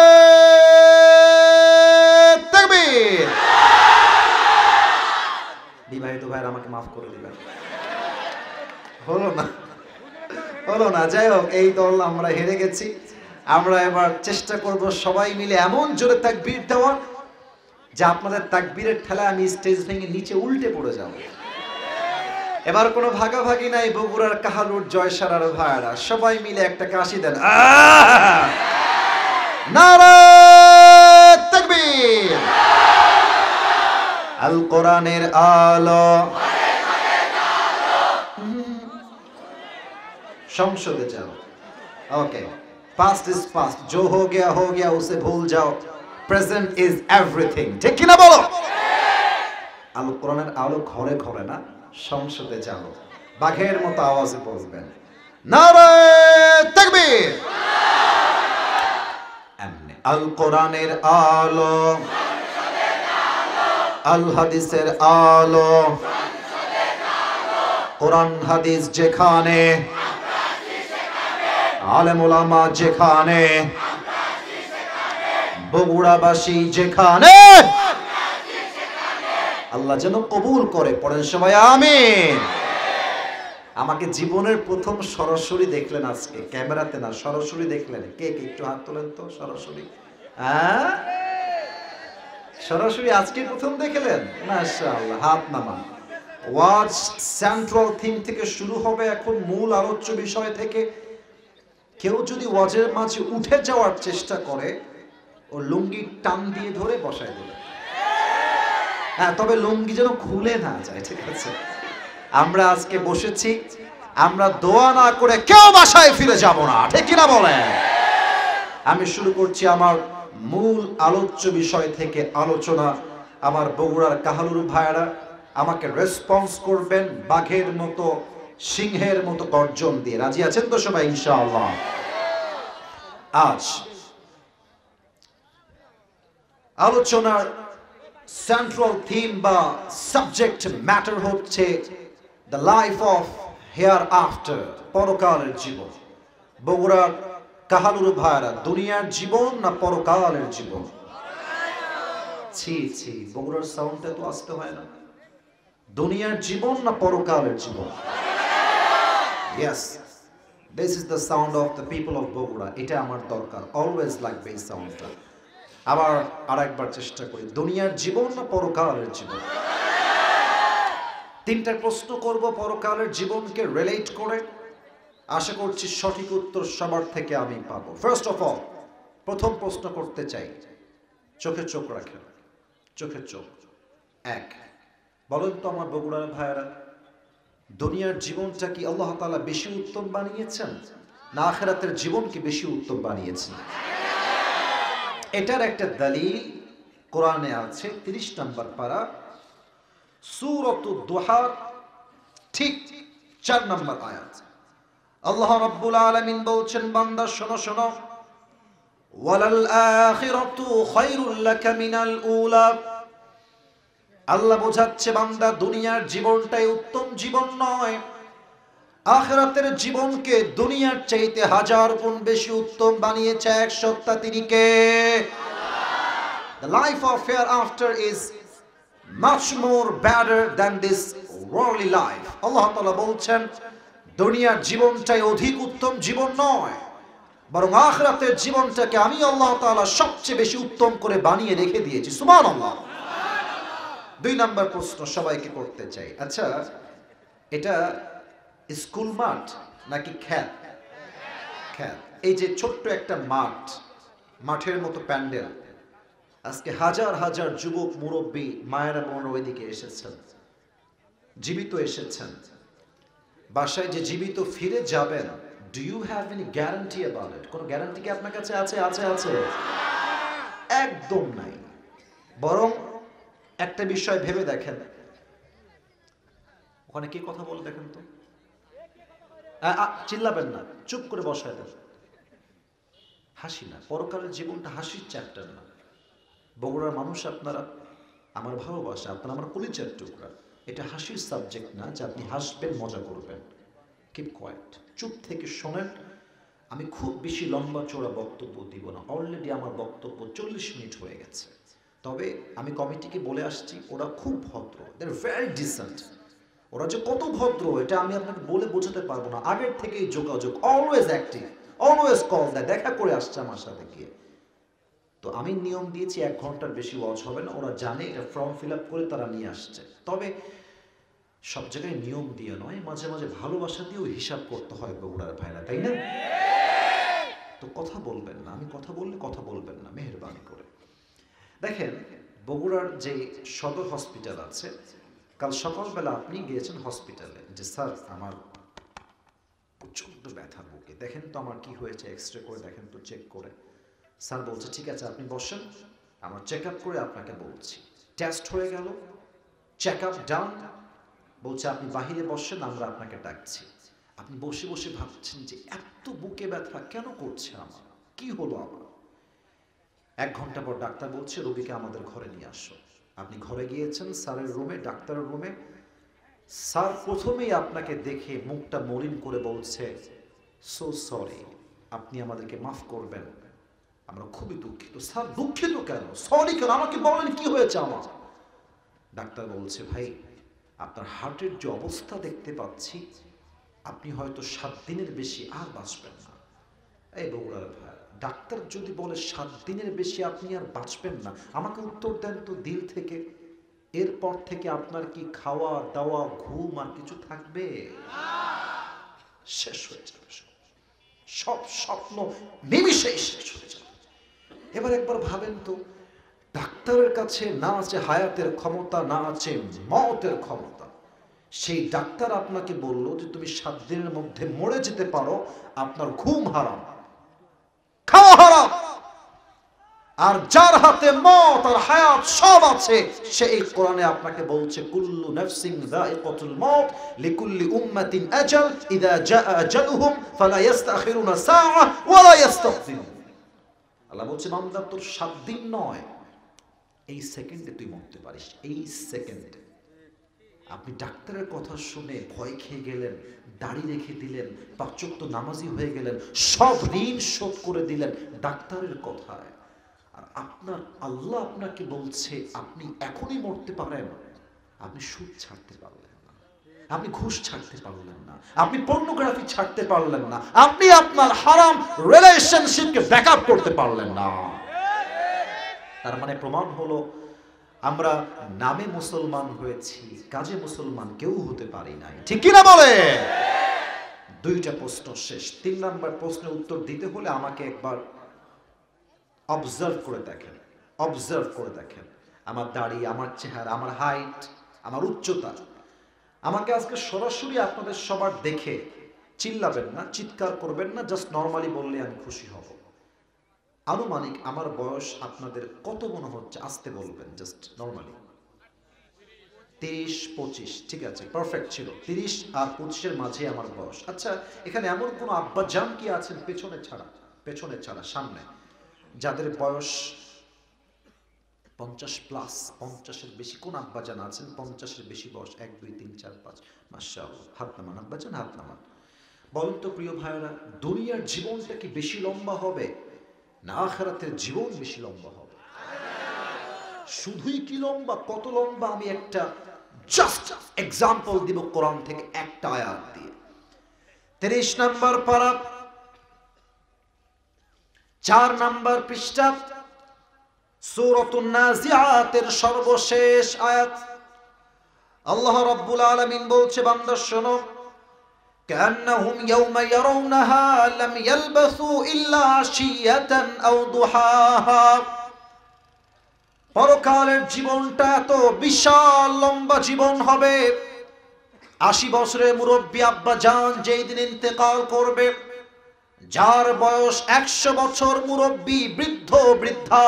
A: তাকবীর। বিবাহিত ভাইরা আমাকে মাফ করে দিবেন। হলো না, হলো না। যাই হোক, এই দল আমরা হেরে গেছি। আমরা এবার চেষ্টা করব সবাই মিলে এমন জোরে তাকবীর দেওয়ার যে আপনাদের তাকবীরের ঠেলায় আমি স্টেজ ভেঙে নিচে উল্টে পড়ে যাব। এবার কোনো ভাগাভাগি নাই। বগুড়ার কাহালুর জয়সারার ভাইরা সবাই মিলে একটা কাশি দেন। নারে তাকবীর। আল কোরআনের আলো। সংসদে যাও। ওকে, পাস্ট ইজ পাস্ট, जो हो गया उसे भूल जाओ, প্রেজেন্ট ইজ এভরিথিং। ঠিক কি না বলো? আল কোরআনের আলো ঘরে ঘরে না, সংসদে যাও। বাঘের মতো আওয়াজে বলবেন নারে তাকবীর। এমনি আল কোরআনের আলো, আল হাদিসের আলো, কোরআন হাদিস যেখানে, আলেম ওলামা যেখানে, বগুড়াবাসী যেখানে, আল্লাহ যেন কবুল করে। পড়েন সবাই আমিন। আমাকে জীবনের প্রথম সরাসরি দেখলেন আজকে, ক্যামেরাতে না, সরাসরি দেখলেন। কে কে একটু হাত তোলেন তো সরাসরি। হ্যাঁ, সরাসরি আজকে প্রথম দেখলেন? মাশাআল্লাহ, হাত নামান। ওয়াজ সেন্ট্রাল থিম থেকে শুরু হবে, এখন মূল আলোচ্য বিষয় থেকে। কেউ যদি ওয়াজের মাঝে উঠে যাওয়ার চেষ্টা করে, ও লুঙ্গি টান দিয়ে ধরে বসায় দেবে। হ্যাঁ, তবে লুঙ্গি যেন খুলে না যায়, ঠিক আছে? আমরা আজকে বসেছি, আমরা দোয়া না করে কেউ বাসায় ফিরে যাব না, ঠিক কিনা বলেন? আমি শুরু করছি আমার মূল আলোচ্য বিষয় থেকে আলোচনা। আমার বগুড়ার কাহালুর ভাইরা আমাকে রেসপন্স করবেন বাঘের মতো, সিংহের মতো গর্জন দিয়ে। রাজি আছেন তো সবাই ইনশাআল্লাহ? আজ আলোচনার সেন্ট্রাল থিম বা সাবজেক্ট ম্যাটার হচ্ছে the life of hair after, পরকালের জীবন। বগুড়ার কাহালুর ভাইরা, দুনিয়ার জীবন না পরকালের জীবন? ছি ছি, বগুড়ার সাউন্ডটা তো আসতে হয় না। দুনিয়ার জীবন না পরকালের জীবন? Yes, this is the sound of the people of Bogura. এটা আমার দরকার, অলওয়েজ লাগবে এই সাউন্ডটা। আবার আরেকবার চেষ্টা করি, দুনিয়ার জীবন না পরকালের জীবন? তিনটা প্রশ্ন করব পরকালের জীবনকে রিলেট করে। আশা করছি সঠিক উত্তর সবার থেকে আমি পাবো। ফার্স্ট অফ অল, প্রথম প্রশ্ন করতে চাই, চোখে চোখ রাখেন, চোখে চোখ। এক, বলেন তো আমার বগুড়ার ভাইয়েরা, দুনিয়ার জীবনটা কি আল্লাহ তাআলা বেশি উত্তম বানিয়েছেন না আখিরাতের জীবনকে বেশি উত্তম বানিয়েছেন? এটার একটা দলিল কোরআনে আছে, 30 নম্বর পারা, সূরাতুদ দুহার ঠিক 4 নম্বর আয়াত। আল্লাহ রাব্বুল আলামিন বলছেন, বান্দা শোনো শোনো, ওয়ালাল আখিরাতু খায়রুল লাকা মিনাল উলা। আল্লাহ বোঝাচ্ছে বান্দা, দুনিয়ার জীবনটাই উত্তম জীবন নয়, আখিরাতের জীবনকে দুনিয়ার চাইতে 1000 গুণ বেশি উত্তম বানিয়েছে এক সত্তা, তিনি কে? The life of hereafter is much more better than this worldly life. আল্লাহ তাআলা বলছেন, দুনিয়ার জীবনটাই অধিক উত্তম জীবন নয়, বরং আখিরাতের জীবনটাকে আমি আল্লাহ তাআলা সবচেয়ে বেশি উত্তম করে বানিয়ে রেখে দিয়েছি। সুবহানাল্লাহ। 2 নম্বর প্রশ্ন সবাইকে করতে চাই, আচ্ছা এটা স্কুল মাঠ নাকি খ্যাত? খ্যাত। এই যে ছোট্ট একটা মাঠ, মাঠের মতো প্যান্ডেল, আজকে হাজার হাজার যুবক মুরব্বী মায়েরা বোনেরা ওইদিকে এসেছেন, জীবিত এসেছেন। বাসায় যে জীবিত ফিরে যাবেন, do you have any guarantee about it? কোনো গ্যারান্টি কি আপনার কাছে আছে? আছে আছে? একদম নাই। বরং একটা বিষয় ভেবে দেখেন, ওখানে কি কথা বলে দেখেন তো, চিল্লাবেন না, চুপ করে বসায় দেন। হাসি না, পরকালের জীবনটা হাসির চ্যাপ্টার না। বগুড়ার মানুষ আপনারা, আমার ভালোবাসা, আপনারা আমার কলিজার টুকরা। এটা হাসির সাবজেক্ট না যে আপনি হাসবেন, মজা করবেন। কিপ কোয়াইট, চুপ থেকে শোনেন। আমি খুব বেশি লম্বা চড়া বক্তব্য দিব না, অলরেডি আমার বক্তব্য 40 মিনিট হয়ে গেছে। তবে আমি কমিটিকে বলে আসছি, ওরা খুব ভদ্র, দে আর ভেরি ডিসেন্ট। ওরা যে কত ভদ্র এটা আমি আপনাকে বলে বোঝাতে পারবো না। আগের থেকেই যোগাযোগ, অলওয়েজ অ্যাক্টিভ, অলওয়েজ কল দেয়, দেখা করে আসছে আমার সাথে গিয়ে। তো আমি নিয়ম দিয়েছি 1 ঘন্টার বেশি ওয়াজ হবে না। ওরা জানে এটা, ফর্ম ফিল আপ করে তারা নিয়ে আসছে। তবে সব জায়গায় নিয়ম দিয়ে নয়, মাঝে মাঝে ভালোবাসা দিয়েও হিসাব করতে হয় বগুড়ার ভাইরা, তাই না? তো কথা বলবেন না, আমি কথা বললে কথা বলবেন না মেহেরবানি করে। দেখেন, বগুড়ার যে সদর হসপিটাল আছে, কাল সকালবেলা আপনি গিয়েছেন হসপিটালে, যে স্যার আমার প্রচন্ড ব্যথা বুকে, দেখেন তো আমার কি হয়েছে, এক্সরে করে দেখেন তো, চেক করে। স্যার বলছে ঠিক আছে আপনি বসেন, আমরা চেক আপ করে আপনাকে বলছি। টেস্ট হয়ে গেল, চেক আপ ডান, বলছে আপনি বাহিরে বসেন, আমরা আপনাকে ডাকছি। আপনি বসে বসে ভাবছেন যে এত বুকে ব্যথা কেন করছে আমার, কি হলো আমার। 1 ঘন্টা পর ডাক্তার বলছে রোগীকে আমাদের ঘরে নিয়ে আসো। আপনি ঘরে গিয়েছেন, স্যারের রুমে, ডাক্তারের রুমে। স্যার প্রথমেই আপনাকে দেখে মুখটা মলিন করে বলছে সো সরি, আপনি আমাদেরকে মাফ করবেন, আমরা খুবই দুঃখিত। স্যার দুঃখিত কেন, সরি কেন, আমাকে বলেন কি হয়েছে আমার। ডাক্তার বলছে ভাই আপনার হার্টের যে অবস্থা দেখতে পাচ্ছি, আপনি হয়তো 7 দিনের বেশি আর বাঁচবেন না। এই বগুড়ার ভাই, ডাক্তার যদি বলে 7 দিনের বেশি আপনি আর বাঁচবেন না, আমাকে উত্তর দেন তো দিল থেকে, এরপর থেকে আপনার কি খাওয়া দাওয়া ঘুম আর কিছু থাকবে? শেষ হয়ে যাবে, সব স্বপ্ন নিমিষেই শেষ হয়ে যাবে। এবার একবার ভাবেন তো, ডাক্তারের কাছে না আছে হায়াতের ক্ষমতা, না আছে মওতের ক্ষমতা, সেই ডাক্তার আপনাকে বলল যে তুমি 7 দিনের মধ্যে মরে যেতে পারো, আপনার ঘুম হারাম, খাওয়া হারাম, আর যার হাতে মওত আর হায়াত সব আছে, সেই কোরআনে আপনাকে বলছে কুল্লু নাফসিন যায়িকাতুল মাউত লিকুল্লি উম্মাতিন আজাল ইযা জাআ আজালুহুম ফালা ইস্তাখিরুনা সাআ ওয়া লা ইস্তাকদিমুন। আল্লাহ বলছে বান্দা তোর 7 দিন নয়, এই সেকেন্ডে তুই মরতে পারিস, এই সেকেন্ডে। আপনি ডাক্তারের কথা শুনে ভয় খেয়ে গেলেন, দাড়ি রেখে দিলেন, 5 ওয়াক্ত নামাজি হয়ে গেলেন, সব ঋণ শোধ করে দিলেন ডাক্তারের কথায়। আর আপনার আল্লাহ আপনাকে বলছে আপনি এখনই মরতে পারেন, আপনি সুদ ছাড়তে পারলেন না, আপনি ঘুষ ছাড়তে পারলেন না, আপনি পর্নোগ্রাফি ছাড়তে পারলেন না, আপনি আপনার হারাম রিলেশনশিপকে ব্যাকআপ করতে পারলেন না। তার মানে প্রমাণ হলো আমরা নামে মুসলমান হয়েছি, কাজে মুসলমান কেউ হতে পারি নাই, ঠিক কিনা বলে? 2টা প্রশ্ন শেষ। 3 নাম্বার প্রশ্নের উত্তর দিতে হলে আমাকে একবার অবজার্ভ করে দেখেন, অবজার্ভ করে দেখেন আমার দাড়ি, আমার চেহারা, আমার হাইট, আমার উচ্চতা। আমাকে আজকে সরাসরি আপনাদের সবার দেখে চিল্লাবেন না, চিৎকার করবেন না, জাস্ট নরমালি বললে আমি খুশি হব। আনুমানিক আমার বয়স আপনাদের কত মনে হচ্ছে, আসতে বলবেন, জাস্ট নরমালি। 30-25, ঠিক আছে, পারফেক্ট ছিল। 30 আর 25-এর মাঝে আমার বয়স। আচ্ছা, এখানে এমন কোন আব্বা জান কি আছেন পেছনে ছাড়া, পেছনে ছাড়া, সামনে, যাদের বয়স 50+, 50-এর বেশি? কোন আব্বা জান আছেন 50-এর বেশি বয়স? 1 2 3 4 5, মাশাআল্লাহ, হাত নামান আব্বা জান, হাত নামান। বলেন তো প্রিয় ভাইরা, দুনিয়ার জীবনটা কি বেশি লম্বা হবে না আখিরাতের জীবন বেশি লম্বা হবে? শুধুই কি লম্বা, কত লম্বা আমি একটা জাস্ট এক্সাম্পল দিব কোরআন থেকে একটা আয়াত দিয়ে। 30 নম্বর পারা, 4 নম্বর পৃষ্ঠা, সূরাতুন নাজিআতের সর্বশেষ আয়াত। আল্লাহ রাব্বুল আলামিন বলছে বান্দা শোনো, কান্নাহুম ইয়াওমা ইয়ারাউনাহা লাম ইয়ালবাসু ইল্লা আশিয়াতান আও দুহাহা। পরকালের জীবনটা এত বিশাল লম্বা জীবন হবে। 80 বছরের মুরব্বী আব্বা জান যেই দিন ইন্তেকাল করবে, যার বয়স 100 বছর মুরব্বী বৃদ্ধ বৃদ্ধা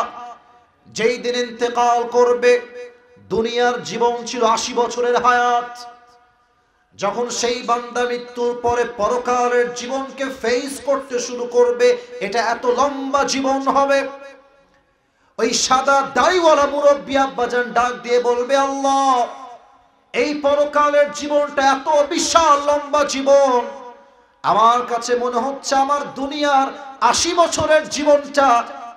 A: যেই দিন ইন্তেকাল করবে, দুনিয়ার জীবন ছিল 80 বছরের হায়াত। যখন সেই বান্দা মৃত্যুর পরে পরকালের জীবনকে ফেস করতে শুরু করবে, এটা এত লম্বা জীবন হবে। ওই সাদা দাড়িওয়ালা মুরব্বী আব্বাজান ডাক দিয়ে বলবে, আল্লাহ এই পরকালের জীবনটা এত বিশাল লম্বা জীবন, আমার কাছে মনে হচ্ছে আমার দুনিয়ার 80 বছরের জীবনটা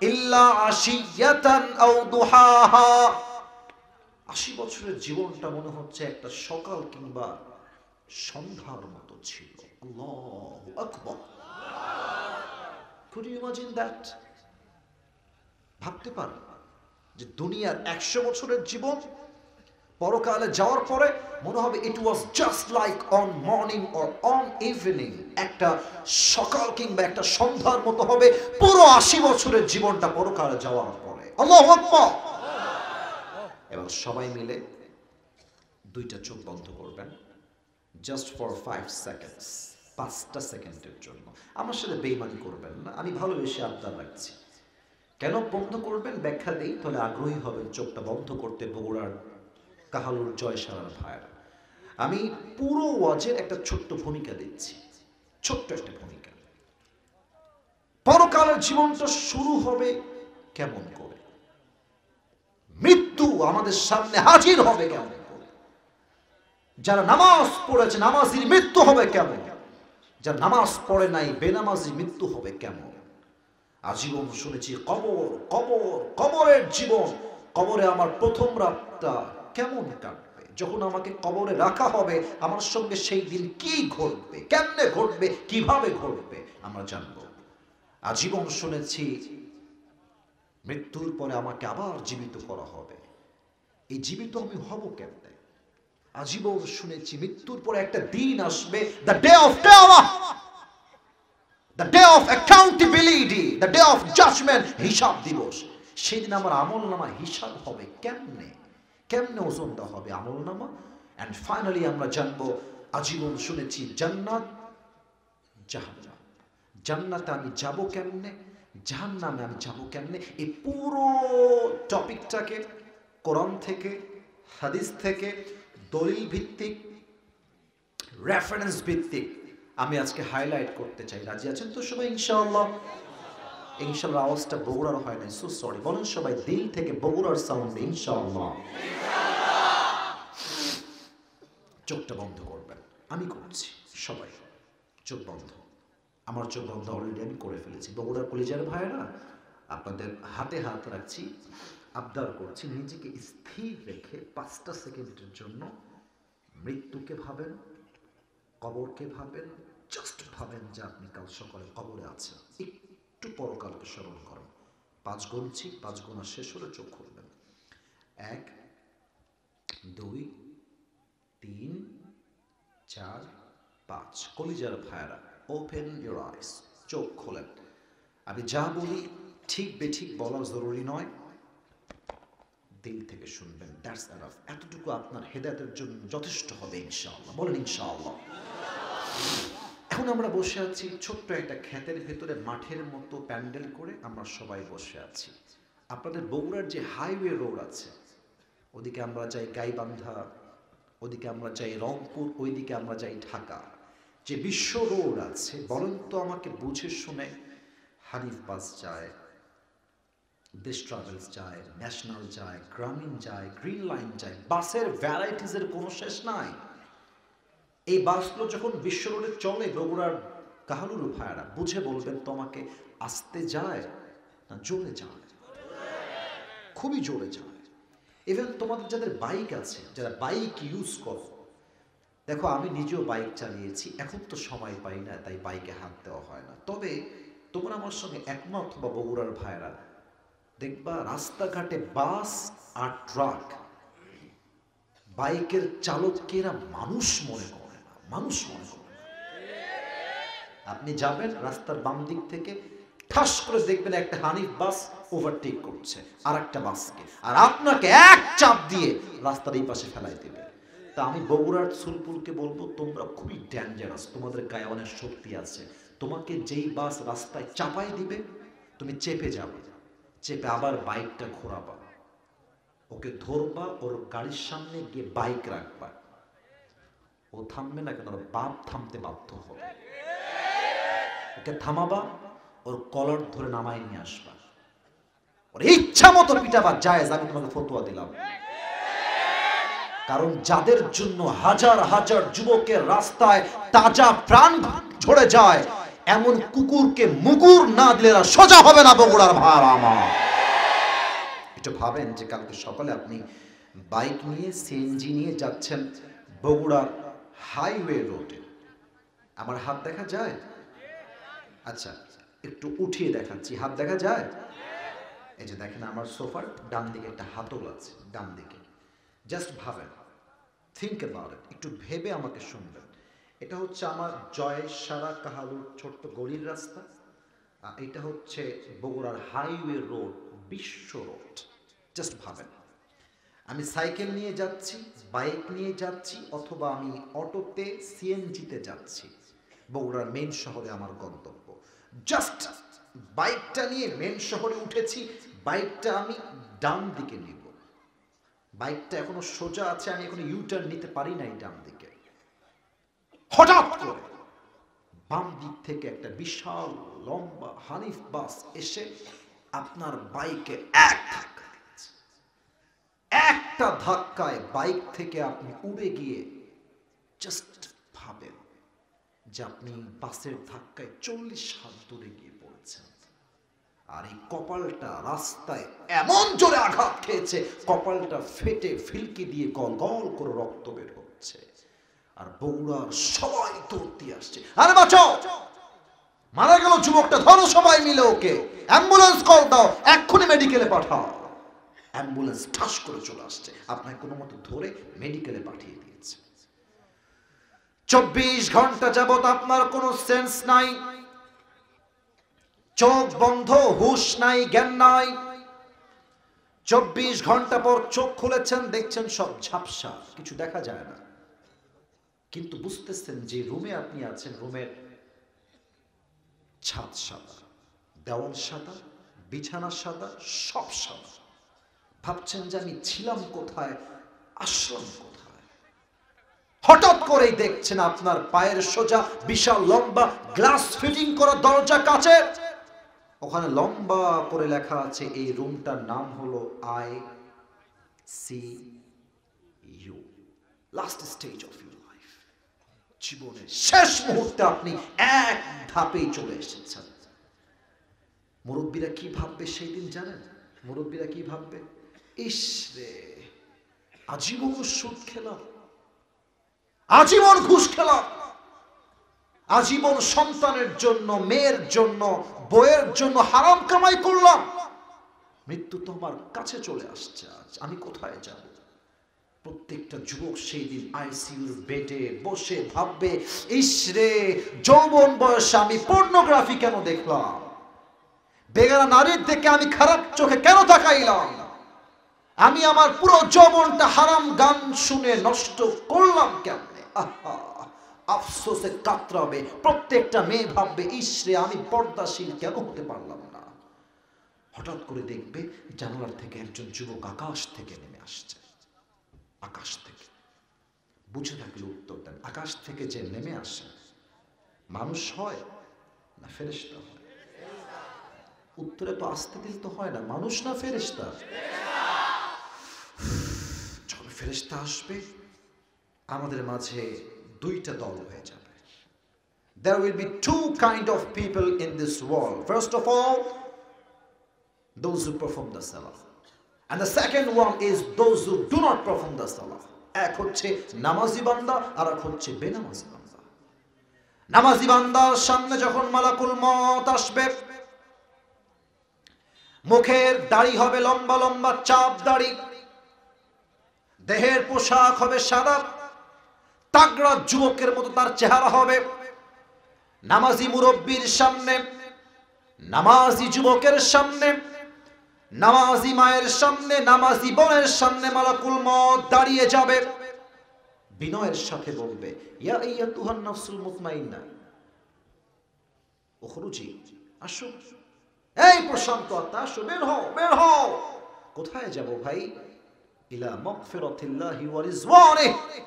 A: ইল্লা আশিয়াতান আও দুহাহা, 80 বছরের জীবনটা মনে হচ্ছে একটা সকাল কিংবা সন্ধ্যার মতো ছিল। আল্লাহু আকবার। Could you imagine that? ভাবতে পারেন যে দুনিয়ার 100 বছরের জীবন পরকালে যাওয়ার পরে মনে হবে it was just like one morning or one evening, একটা সকাল কিংবা একটা সন্ধ্যার মতো হবে পুরো 80 বছরের জীবনটা পরকালে যাওয়ার পরে। আল্লাহু আকবার। এবার সবাই মিলে দুইটা চোখ বন্ধ করবেন জাস্ট ফর 5 সেকেন্ডস, 5টা সেকেন্ডের জন্য। আমার সাথে বেইমানি করবেন না, আমি ভালোবেসে আবদার রাখছি। কেন বন্ধ করবেন ব্যাখ্যা দেই, তাহলে আগ্রহী হবেন চোখটা বন্ধ করতে। বগুড়ার কাহালুর জয়সারার ভাইয়েরা, আমি পুরো ওয়াজের একটা ছোট্ট ভূমিকা দিচ্ছি, ছোট্ট একটা ভূমিকা। পরকালের জীবনটা শুরু হবে কেমন করে, মৃত্যু আমাদের সামনে হাজির হবে কেমন করে, যারা নামাজ পড়েছে নামাজির মৃত্যু হবে কেমন, যারা নামাজ পড়ে নাই বেনামাজি মৃত্যু হবে কেমন। আজীবন শুনেছি কবর কবর কবরের জীবন, কবরে আমার প্রথম রাতটা কেমন কাটবে, যখন আমাকে কবরে রাখা হবে আমার সঙ্গে সেই দিন কি ঘটবে, কেমনে ঘটবে, কিভাবে ঘটবে আমরা জানব। আজীবন শুনেছি মৃত্যুর পরে আমাকে আবার জীবিত করা হবে, এই জীবিত আমি হব কেমনে। আজীবন শুনেছি মৃত্যুর পরে একটা দিন আসবে, the day of tower, the day of accountability, the day of judgment, হিসাব দিবস। সেদিন আমার আমলনামা হিসাব হবে কেমনে, কেমনে ওজনটা হবে আমলনামা। এন্ড ফাইনালি আমরা জানবো, আজীবন শুনেছি জান্নাত জাহান্নাম, জান্নাতে আমি যাব কেমনে, জাহান্নামে আমি যাব কেমনে। এই পুরো টপিকটাকে কোরআন থেকে, হাদিস থেকে, দলিল ভিত্তিক, রেফারেন্স ভিত্তিক আমি আজকে হাইলাইট করতে চাই। রাজি আছেন তো সবাই ইনশাআল্লাহ? ইনশাআল্লাহ আওয়াজটা বগুড়ার হয় না, সো সরি। বলেন সবাই দিল থেকে বগুড়ার সাউন্ড ইনশাআল্লাহ। চোখটা বন্ধ করবেন, আমি করছি, সবাই চোখ বন্ধ। আমার চোখ বন্ধ অলরেডি আমি করে ফেলেছি। বগুড়ার কলিজার ভাইয়েরা, আপনাদের হাতে হাত রাখছি, আবদার করছি নিজেকে স্থির রেখে 5টা সেকেন্ডের জন্য মৃত্যুকে ভাবেন, কবরকে ভাবেন, জাস্ট ভাবেন যে আপনি কাল সকালে কবরে আছেন। একটু পরকালকে স্মরণ করেন। 5 গুনছি, 5 গোনা শেষ হলে চোখ খুলবেন। 1 2 3 4 5। কলিজার ভাইরা, ওপেন ইউর আইস, চোখ খোলেন। আমি যা বলি ঠিক বেঠিক বলা জরুরি নয়, দিল থেকে শুনবেন, দ্যাটস এনাফ। এতটুকু আপনার হেদায়েতের জন্য যথেষ্ট হবে ইনশাআল্লাহ। বলেন ইনশাআল্লাহ। এখন আমরা বসে আছি ছোট্ট একটা ক্ষেতের ভেতরে, মাঠের মতো প্যান্ডেল করে আমরা সবাই বসে আছি। আপনাদের বগুড়ার যে হাইওয়ে রোড আছে, ওদিকে আমরা যাই গাইবান্ধা, ওদিকে আমরা যাই রংপুর, ওইদিকে আমরা যাই ঢাকা। যে বিশ্ব রোড আছে, বলেন তো আমাকে বুঝে শুনে, হানিফ বাস যায়, দেশ ট্রাভেলস যায়, ন্যাশনাল যায়, গ্রামীণ যায়, গ্রিন লাইন যায়, বাসের ভ্যারাইটিসের কোনো শেষ নাই। এই বাসগুলো যখন বিশ্ব রোডে চলে, বগুড়ার কাহালুর ভাইয়ারা বুঝে বলবেন তোমাকে, আস্তে যায় না জোরে যায়? খুবই জোরে যায়। ইভেন তোমাদের যাদের বাইক আছে, যারা বাইক ইউজ করো, দেখো আমি নিজেও বাইক চালিয়েছি, এখন তো সময় পাই না তাই বাইকে হাত দেওয়া হয় না। তবে তোমরা আমার সঙ্গে একমত বা বগুড়ার ভাইয়ারা, দেখবা রাস্তাঘাটে বাস আর ট্রাক, বাইকের চালকেরা মানুষ মনে করে না, মানুষ মনে করে না। আপনি যাবেন রাস্তার বাম দিক থেকে, ঠাস করে দেখবেন একটা হানিফ বাস ওভারটেক করছে আর একটা বাসকে, আর আপনাকে এক চাপ দিয়ে রাস্তার এই পাশে ফেলাই দেবে। তা আমি বগুড়ার সুলপুরকে বলবো, তোমরা খুবই ডেঞ্জারাস, তোমাদের গায়ে অনেক শক্তি আছে। তোমাকে যেই বাস রাস্তায় চাপাই দিবে, তুমি চেপে যাবে, চেপে আবার বাইকটা ঘোরাবা, ওকে ধরবা, ওর গাড়ির সামনে গিয়ে বাইক রাখবা, ও থামবে না কেন, ওর বাপ থামতে বাধ্য হবে। ওকে থামাবা, ওর কলার ধরে নামাই নিয়ে আসবা, ওর ইচ্ছা মতো পিটাবা, জায়েজ, আমি তোমাকে ফতোয়া দিলাম। কারণ যাদের জন্য হাজার হাজার যুবকের রাস্তায় তাজা প্রাণ ঝরে যায়, এমন কুকুরকে মুগুর না দিলে সোজা হবে না বগুড়ার ভার আমার। একটু ভাবেন যে কালকে সকালে আপনি বাইক নিয়ে, সিএনজি নিয়ে যাচ্ছেন বগুড়ার হাইওয়ে রোডে। আমার হাত দেখা যায়? আচ্ছা, একটু উঠিয়ে দেখাচ্ছি, হাত দেখা যায়? এই যে দেখেন, আমার সোফার ডান দিকে একটা হাতল আছে, ডান দিকে। জাস্ট ভাবেন, থিঙ্ক অ্যাবাউট ইট, একটু ভেবে আমাকে শুনবেন। এটা হচ্ছে আমার জয়সারা কাহালুর ছোট্ট গলির রাস্তা, আর এটা হচ্ছে বগুড়ার হাইওয়ে রোড, বিশ্ব রোড। জাস্ট ভাবেন, আমি সাইকেল নিয়ে যাচ্ছি, বাইক নিয়ে যাচ্ছি, অথবা আমি অটোতে সিএনজিতে যাচ্ছি, বগুড়ার মেন শহরে আমার গন্তব্য। জাস্ট বাইকটা নিয়ে মেন শহরে উঠেছি, বাইকটা আমি ডান দিকে নিব, বাইকটা এখনো সোজা আছে, আমি এখনো ইউটার্ন নিতে পারি নাই ডান দিকে। হঠাৎ করে বাম দিক থেকে একটা বিশাল লম্বা হানিফ বাস এসে আপনার বাইকে একটা ধাক্কায় বাইক থেকে আপনি উড়ে গিয়ে, জাস্ট ভাবেন যে আপনি বাসের ধাক্কায় 40 হাত দূরে গিয়ে পড়েছেন, আর এই কপালটা রাস্তায় এমন জোরে আঘাত খেয়েছে, কপালটা ফেটে ফিলকি দিয়ে গল গল করে রক্ত বের হচ্ছে। আর বগুড়ার সবাই দৌড়তে আসছে, আরে বাঁচাও, মারা গেল যুবকটা, ধরো সবাই মিলে ওকে, অ্যাম্বুলেন্স কল দাও, এক্ষুনি মেডিকেলে পাঠাও। অ্যাম্বুলেন্স ঠাস করে চলে আসছে, আপনাকে কোনো মতো ধরে মেডিকেলে পাঠিয়ে দিয়েছে। 24 ঘন্টা যাবত আপনার কোনো সেন্স নাই, চোখ বন্ধ, হুশ নাই, জ্ঞান নাই। 24 ঘন্টা পর চোখ খুলেছেন, দেখছেন সব ঝাপসা, কিছু দেখা যায় না, কিন্তু বুঝতেছেন যে রুমে আপনি আছেন, রুমের ছাদ সাদা, দেওয়াল সাদা, বিছানা সাদা, সব সাদা। ভাবছেন যে আমি ছিলাম কোথায়, আসলাম কোথায়। হঠাৎ করেই দেখছেন আপনার পায়ের সোজা বিশাল লম্বা গ্লাস ফিটিং করা দরজা কাচের, ওখানে লম্বা করে লেখা আছে এই রুমটার নাম হলো ICU, last stage of your life. জীবনের শেষ মুহূর্তে আপনি এক ধাপেই চলে এসেছেন। মুরব্বীরা কি ভাববে সেই দিন জানেন? মুরব্বীরা কি ভাববে? ইস রে, আজীবন সুদ খেলাম, আজীবন ঘুষ খেলাম, আজীবন সন্তানের জন্য, মেয়ের জন্য, বইয়ের জন্য হারাম কামাই করলাম, মৃত্যু তো আমার কাছে চলে আসছে, আজ আমি কোথায় যাব? প্রত্যেকটা যুবক সেই দিন আইসিইউর বেডে বসে ভাববে, ইস রে, যৌবন বয়সে আমি পর্নোগ্রাফি কেন দেখলাম, বেগানা নারীর দিকে আমি খারাপ চোখে কেন তাকাইলাম, আমি আমার পুরো যৌবনটা হারাম গান শুনে নষ্ট করলাম কেমনে? আহা, আফসোসে কাতরাবে প্রত্যেকটা মেয়ে, ভাববে ইস রে, আমি পর্দাশীল কেন হতে পারলাম না। হঠাৎ করে দেখবে জানালার থেকে একজন যুবক আকাশ থেকে নেমে আসছে, আকাশ থেকে। বুঝে থাকলে উত্তর দেন, আকাশ থেকে যে নেমে আসে মানুষ হয় না ফেরেশতা হয়? উত্তরে তো আসতে দিল তো হয় না, মানুষ না ফেরেশতা? যখন ফেরেশতা আসবে আমাদের মাঝে দুইটা দল হয়ে যাবে। There will be two kind of people in this world. First of all, those who perform the salah, and the second one is those who do not perform the salah. এক হচ্ছে নামাজি বান্দা, আর এক হচ্ছে বেনামাজি বান্দা। নামাজি বান্দার সামনে যখন মালাকুল মউত আসবে, মুখের দাড়ি হবে লম্বা লম্বা চাপ দাড়ি, দেহের পোশাক হবে সাদা, তাগড়া যুবকের মতো তার চেহারা হবে। নামাজি মুরব্বীর সামনে, নামাজি যুবকের সামনে, নামাজি মায়ের সামনে, নামাজি বোনের সামনে মালাকুল মউত দাঁড়িয়ে যাবে, বিনয়ের সাথে বলবে, ইয়া আইয়াতুহান নাফসুল মুতমাইন্না উখরুজি, আসো, এই প্রশান্ত আত্মা, আসো, বের হও, বের হও। কোথায় যাব ভাই? ইলা মাগফিরাতিল্লাহি ওয়া রিজওয়ানিহি,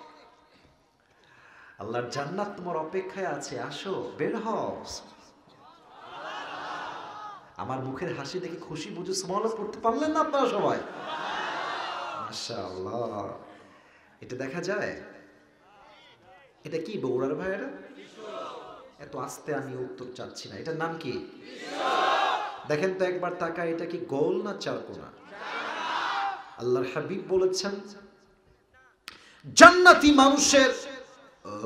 A: আল্লাহর জান্নাত তোমার অপেক্ষায় আছে, আসো, বের হও। আমার মুখের হাসি দেখে খুশি বুঝে সুবহানাল্লাহ পড়তে পারলেন না আপনারা সবাই? মাশাআল্লাহ। এটা দেখা যায়? এটা কি বগুড়ার ভাইয়েরা? এত আস্তে আমি উত্তর চাচ্ছি না, এটার নাম কি? দেখেন তো একবার তাকায়, এটা কি গোল না চারকোনা? আল্লাহর হাবিব বলেছেন জান্নাতি মানুষের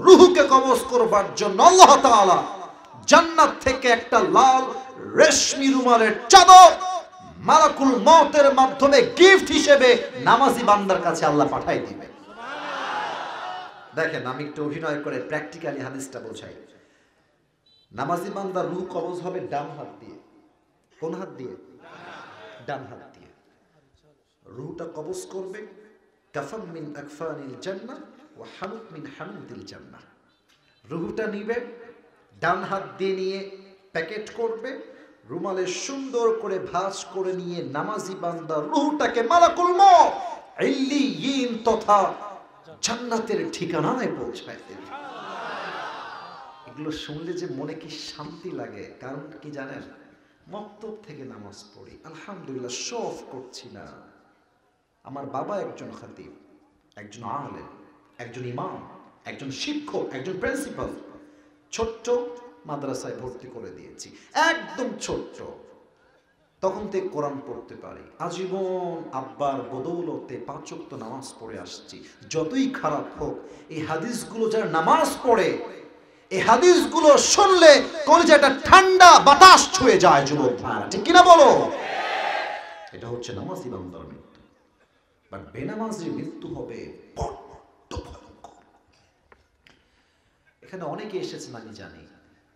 A: রূহকে কবজ করবার জন্য আল্লাহ তাআলা জান্নাত থেকে একটা লাল রেশমি রুমালের চাদর মালাকুল মউতের মাধ্যমে গিফট হিসেবে নামাজি বান্দার কাছে আল্লাহ পাঠায় দিবে। দেখেন, আমি একটু অভিনয় করে প্র্যাকটিক্যালি হাদিসটা বোঝাই। নামাজি বান্দার রূহ কবজ হবে ডান হাত দিয়ে। কোন হাত দিয়ে? ডান হাত দিয়ে। রূহটা কবজ করবে কাফাম মিন আকফানিল জান্নাহ ওয়া হানুত মিন হানুতিল জান্নাহ। রূহটা নিবে, ডান হাত দিয়ে নিয়ে প্যাকেট করবে, রুমালে সুন্দর করে ভাঁজ করে নিয়ে নামাজি বান্দা রূহটাকে মালাকুল মউত ইল্লিয়িন তথা জান্নাতের ঠিকানায় পৌঁছায় দেবে। এগুলো শুনলে যে মনে কি শান্তি লাগে, কারণ কি জানেন? মক্তব থেকে নামাজ পড়ি, আলহামদুলিল্লাহ, শো অফ করছি না। আমার বাবা একজন খতিব, একজন আলেম, একজন ইমাম, একজন শিক্ষক, একজন প্রিন্সিপাল। ছোট্ট মাদ্রাসায় ভর্তি করে দিয়েছি, একদম ছোট্ট। তখন থেকে কোরআন পড়তে পারি। আজীবন আব্বার বদৌলতে 5 ওয়াক্ত নামাজ পড়ে আসছি। যতই খারাপ হোক, এই হাদিসগুলো যারা নামাজ পড়ে, এই হাদিসগুলো শুনলে কলিজাটা ঠান্ডা বাতাস ছুঁয়ে যায়। যুবক ভাইরা, ঠিক কিনা বলো? এটা হচ্ছে নামাজি বান্দার মৃত্যু। বাট বেনামাজির মৃত্যু হবে বড্ড ভয়ঙ্কর। এখানে অনেকে এসেছেন, আমি জানি,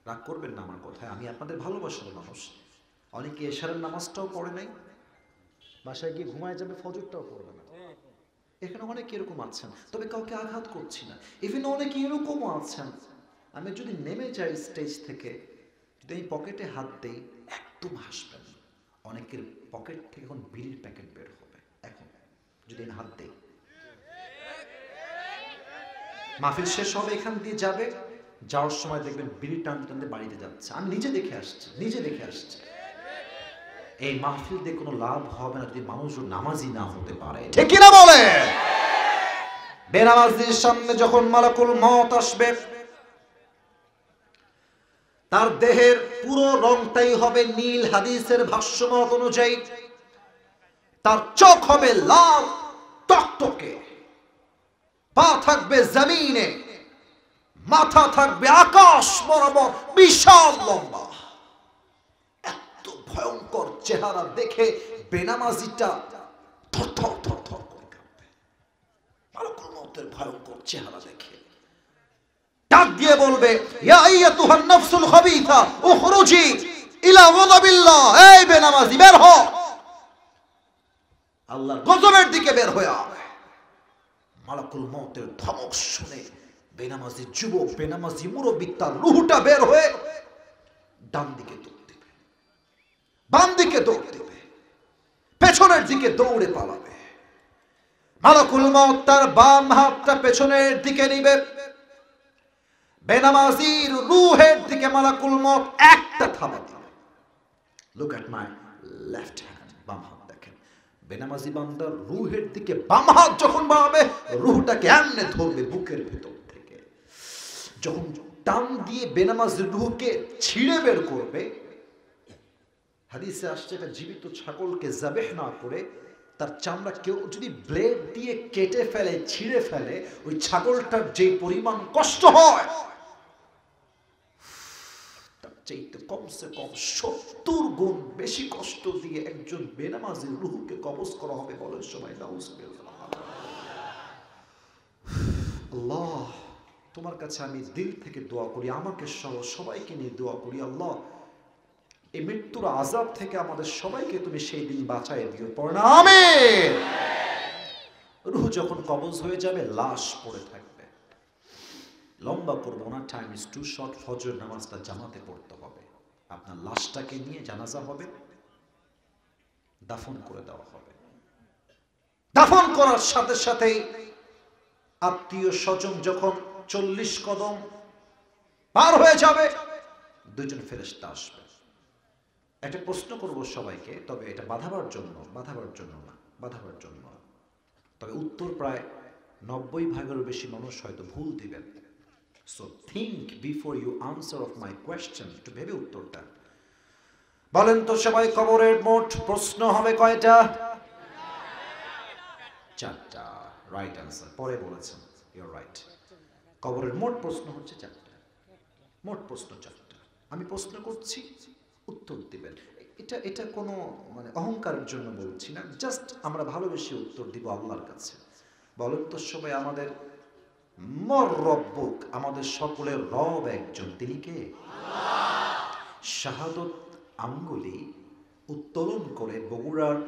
A: রাগ করবেন না আমার কথায়, আমি আপনাদের ভালোবাসার মানুষ। অনেকে এশারের নামাজটাও পড়ে নাই, বাসায় গিয়ে ঘুমায় যাবে, ফজরটাও পড়বে না। এখানে অনেকে এরকম আছেন, তবে কাউকে আঘাত করছি না। ইভেন অনেকে এরকমও আছেন, আমি যদি নেমে যাই স্টেজ থেকে, যদি আমি পকেটে হাত দেই, একদম হাসবেন। অনেকের পকেট থেকে এখন বিড়ির প্যাকেট বের হবে। এখন যদি আমি হাত দেই, মাহফিল শেষ হবে, এখান দিয়ে যাবে, যাওয়ার সময় দেখবেন বিড়ি টানতে টানতে বাড়িতে যাচ্ছে। আমি নিজে দেখে আসছি। এই মাহফিল দিয়ে কোনো লাভ হবে না যদি মানুষ নামাজি না হতে পারে, ঠিক কিনা বলে? বেনামাজির সামনে যখন মালাকুল মউত আসবে, তার দেহের পুরো রংটাই হবে নীল। হাদিসের ভাষ্যমত অনুযায়ী তার চোখ হবে লাল টকটকে, পা থাকবে জমিনে, মাথা থাকবে আকাশ বরাবর, বিশাল লম্বা। এত ভয়ঙ্কর চেহারা দেখে বেনামাজিটা থরথর থরথর করে কাঁপবে। মালাকুল মউতের ভয়ঙ্কর চেহারা দেখে ডাক দিয়ে বলবে, ইয়া আইয়াতুহান নাফসুল খাবিথা উখরুজি ইলা গাযাবিল্লাহ। এই বেনামাজি, বের হ, আল্লাহর গজবের দিকে বের হয়ে আয়। মালাকুল মউতের ধমক শুনে বেনামাজি যুবক, বেনামাজি মুরব্বি, তার রূহটা বের হয়ে ডান দিকে দৌড় দিবে, বাম দিকে দৌড় দিবে, পেছনের দিকে দৌড়ে পালাবে। মালাকুল মউত তার বাম হাতটা পেছনের দিকে নিবে, বেনামাজির রূহের দিকে মালাকুল মউত একটা থাবা দিবে। Look at my left hand, বাম হাত দেখেন। বেনামাজি বান্দার রূহের দিকে বাম হাত যখন বাড়াবে, রূহটাকে এমনে ধরবে বুকের ভেতর থেকে। যখন টান দিয়ে বেনামাজির রূহকে ছিঁড়ে বের করবে, হাদিসে আসছে একটা জীবিত ছাগলকে যাবেহ না করে তার চামড়া কেউ যদি ব্লেড দিয়ে কেটে ফেলে, ছিঁড়ে ফেলে, ওই ছাগলটার যে পরিমাণ কষ্ট হয়, তার চাইতে কমসে কম 70 গুণ বেশি কষ্ট দিয়ে একজন বেনামাজির রূহকে কবজ করা হবে। বলেন সবাই নাউজুবিল্লাহ। আল্লাহ, তোমার কাছে আমি দিল থেকে দোয়া করি, আমাকে সহ সবাইকে নিয়ে দোয়া করি, আল্লাহ এই মৃত্যুর আযাব থেকে আমাদের সবাইকে তুমি সেই দিন বাঁচায় দিও। পড়না আমিন। রূহ যখন কবজ হয়ে যাবে, লাশ পড়ে থাকবে। লম্বা করবো না, টাইম ইজ টু শর্ট। ফজর নামাজটা জামাতে পড়তে হবে। আপনার লাশটাকে নিয়ে জানাজা হবে, দাফন করে দেওয়া হবে। দাফন করার সাথে সাথেই আত্মীয় স্বজন যখন 40 কদম পার হয়ে যাবে, দুজন ফেরেশতা আসবে। একটা প্রশ্ন করব সবাইকে, তবে এটা বাধাবার জন্য না, তবে উত্তর প্রায় 90% বেশি মানুষ হয়তো ভুল দিবেন। So think before you answer of my question, একটু ভেবে উত্তরটা বলেন তো সবাই। কবরের মোট প্রশ্ন হবে কয়টা? 4টা। Right answer. পরে বলেছেন, ইউর রাইট। কবরের মোট প্রশ্ন হচ্ছে 4টা, মোট প্রশ্ন 4টা। আমি প্রশ্ন করছি, উত্তর দিবেন। এটা এটা কোনো মানে অহংকারের জন্য বলছি না, জাস্ট আমরা ভালোবেসে উত্তর দিব আল্লাহর কাছে। বলেন তো সবাই, আমাদের মর রব্বুক, আমাদের সকলের রব একজন, তিনি কে? শাহাদত আঙ্গুলি উত্তোলন করে বগুড়ার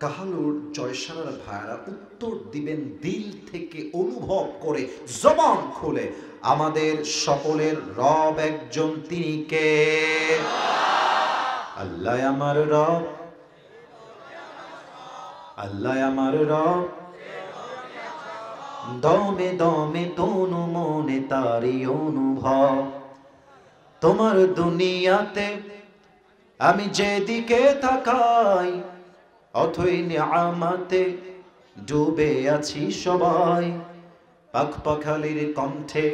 A: কাহালুর জয়সারার ভাইরা উত্তর দিবেন দিল থেকে, অনুভব করে, জবান খুলে। আমাদের সকলের রব একজন, তিনি কে? আল্লাহ আমার রব, আল্লাহ আমার রব, দমে দমে তনু মনে তারি অনুভব। তোমার দুনিয়াতে আমি যেদিকে তাকাই, অথই নিয়ামতে ডুবে আছি সবাই। পাখ পাখালির কণ্ঠে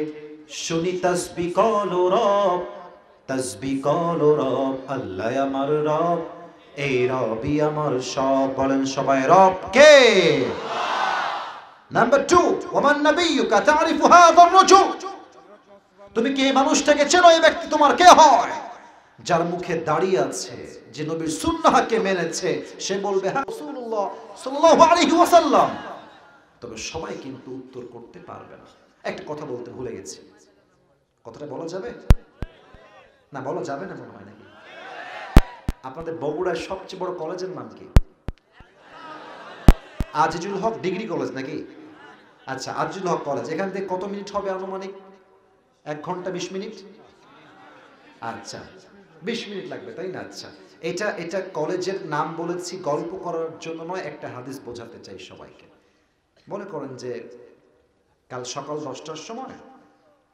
A: শুনি তাসবিহ কলো রব, তাসবিহ কলো রব। আল্লাহ আমার রব, এই রবই আমার সব। বলেন সবাই, রব কে? নাম্বার 2, ওমান নবিয়্যুকা তারিফু হাযার রাজুল। তুমি কি এই মানুষটাকে চেনো? এই ব্যক্তি তোমার কে হয়? যার মুখে দাড়ি আছে, যে নবীর সুন্নাহকে মেনেছে, সে বলবে হ্যাঁ রাসূলুল্লাহ সাল্লাল্লাহু আলাইহি ওয়াসাল্লাম। তবে সবাই কিন্তু উত্তর করতে পারবে না। একটা কথা বলতে ভুলে গেছি, কথাটা বলা যাবে না? বলা যাবে না মনে হয় নাকি? আপনাদের বগুড়ার সবচেয়ে বড় কলেজের নাম কি? আজিজুল হক ডিগ্রি কলেজ নাকি? আচ্ছা, আজিজুল হক কলেজ। এখান থেকে কত মিনিট হবে আনুমানিক? 1 ঘন্টা 20 মিনিট? আচ্ছা, 20 মিনিট লাগবে, তাই না? আচ্ছা, এটা কলেজের নাম বলেছি গল্প করার জন্য নয়, একটা হাদিস বোঝাতে চাই সবাইকে। মনে করেন যে কাল সকাল 10টার সময়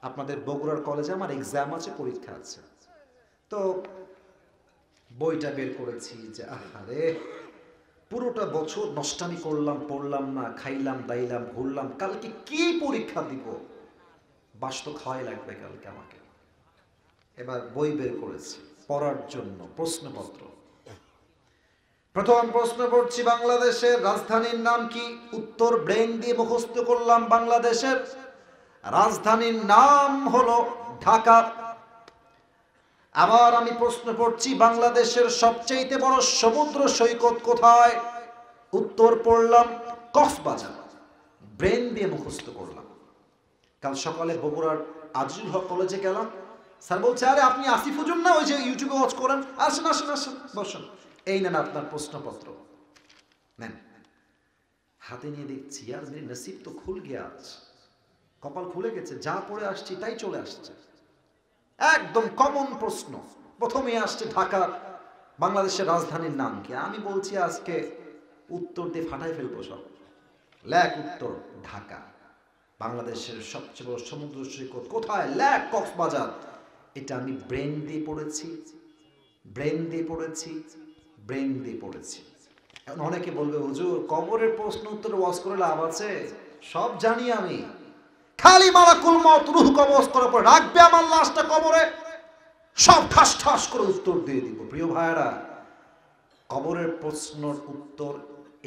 A: আপনাদের বগুড়ার কলেজে আমার এক্সাম আছে, পরীক্ষা আছে। তো বইটা বের করেছি যে আহারে, পুরোটা বছর নষ্টামি করলাম, পড়লাম না, খাইলাম দাইলাম, ঘুরলাম, কালকে কি পরীক্ষা দিব? বাস্তব খাওয়াই লাগবে কালকে আমাকে। এবার বই বের করেছি পড়ার জন্য, প্রশ্নপত্র। প্রথম প্রশ্ন পড়ছি, বাংলাদেশের রাজধানীর নাম কি? উত্তর ব্রেন দিয়ে মুখস্থ করলাম। বাংলাদেশের রাজধানীর নাম হলো ঢাকা। আবার আমি প্রশ্ন পড়ছি, বাংলাদেশের সবচেয়ে বড় সমুদ্র সৈকত কোথায়? উত্তর পড়লাম কক্সবাজার। ব্রেন দিয়ে মুখস্থ করলাম। কাল সকালে বগুড়ার আজিজুল হক কলেজে গেলাম। স্যার বলছে, আরে আপনি আসিফ হুজুর না, ওই যে ইউটিউবে ওয়াচ করেন, আসেন আসেন আসেন, বসেন, এই নেন আপনার প্রশ্নপত্র নেন। হাতে নিয়ে দেখছি, আর নসিব তো খুল গিয়া আছে, কপাল খুলে গেছে, যা পড়ে আসছি তাই চলে আসছে। একদম কমন প্রশ্ন। প্রথমে আসছে ঢাকা, বাংলাদেশের রাজধানীর নাম কি? আমি বলছি আজকে উত্তর দিয়ে ফাটাই ফেলবো সব। লেখ উত্তর ঢাকা। বাংলাদেশের সবচেয়ে বড় সমুদ্র সৈকত কোথায়? লেখ কক্সবাজার। এটা আমি ব্রেন দিয়ে পড়েছি, ব্রেন দিয়ে পড়েছি, ব্রেন দিয়ে পড়েছি। এখন অনেকে বলবে, হুজুর কবরের প্রশ্ন উত্তরে ওয়াজ করে লাভ আছে? সব জানি আমি, খালি মালাকুল মউত রূহ কবজ করার পর রাখবে আমার লাশটা কবরে, সব ঠাস ঠাস করে উত্তর দিয়ে দিব। প্রিয় ভাইরা, কবরের প্রশ্নের উত্তর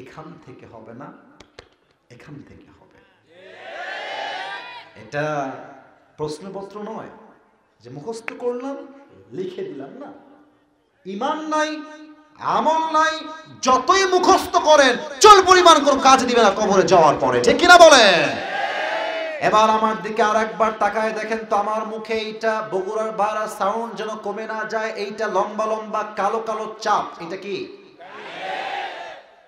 A: এখান থেকে হবে না, এখান থেকে হবে। এটা প্রশ্নপত্র নয় যে মুখস্থ করলাম লিখে দিলাম, না। ঈমান নাই, আমল নাই, যতই মুখস্থ করেন চল পরিমাণ কোনো কাজ দিবে না কবরে যাওয়ার পরে, ঠিক কিনা বলেন? এবার আমার দিকে আর একবার তাকায় দেখেন তো, আমার মুখে এইটা বগুড়ার বাড়া সাউন্ড যেন কমে না যায়, এইটা লম্বা লম্বা কালো কালো চাপ, এটা কি?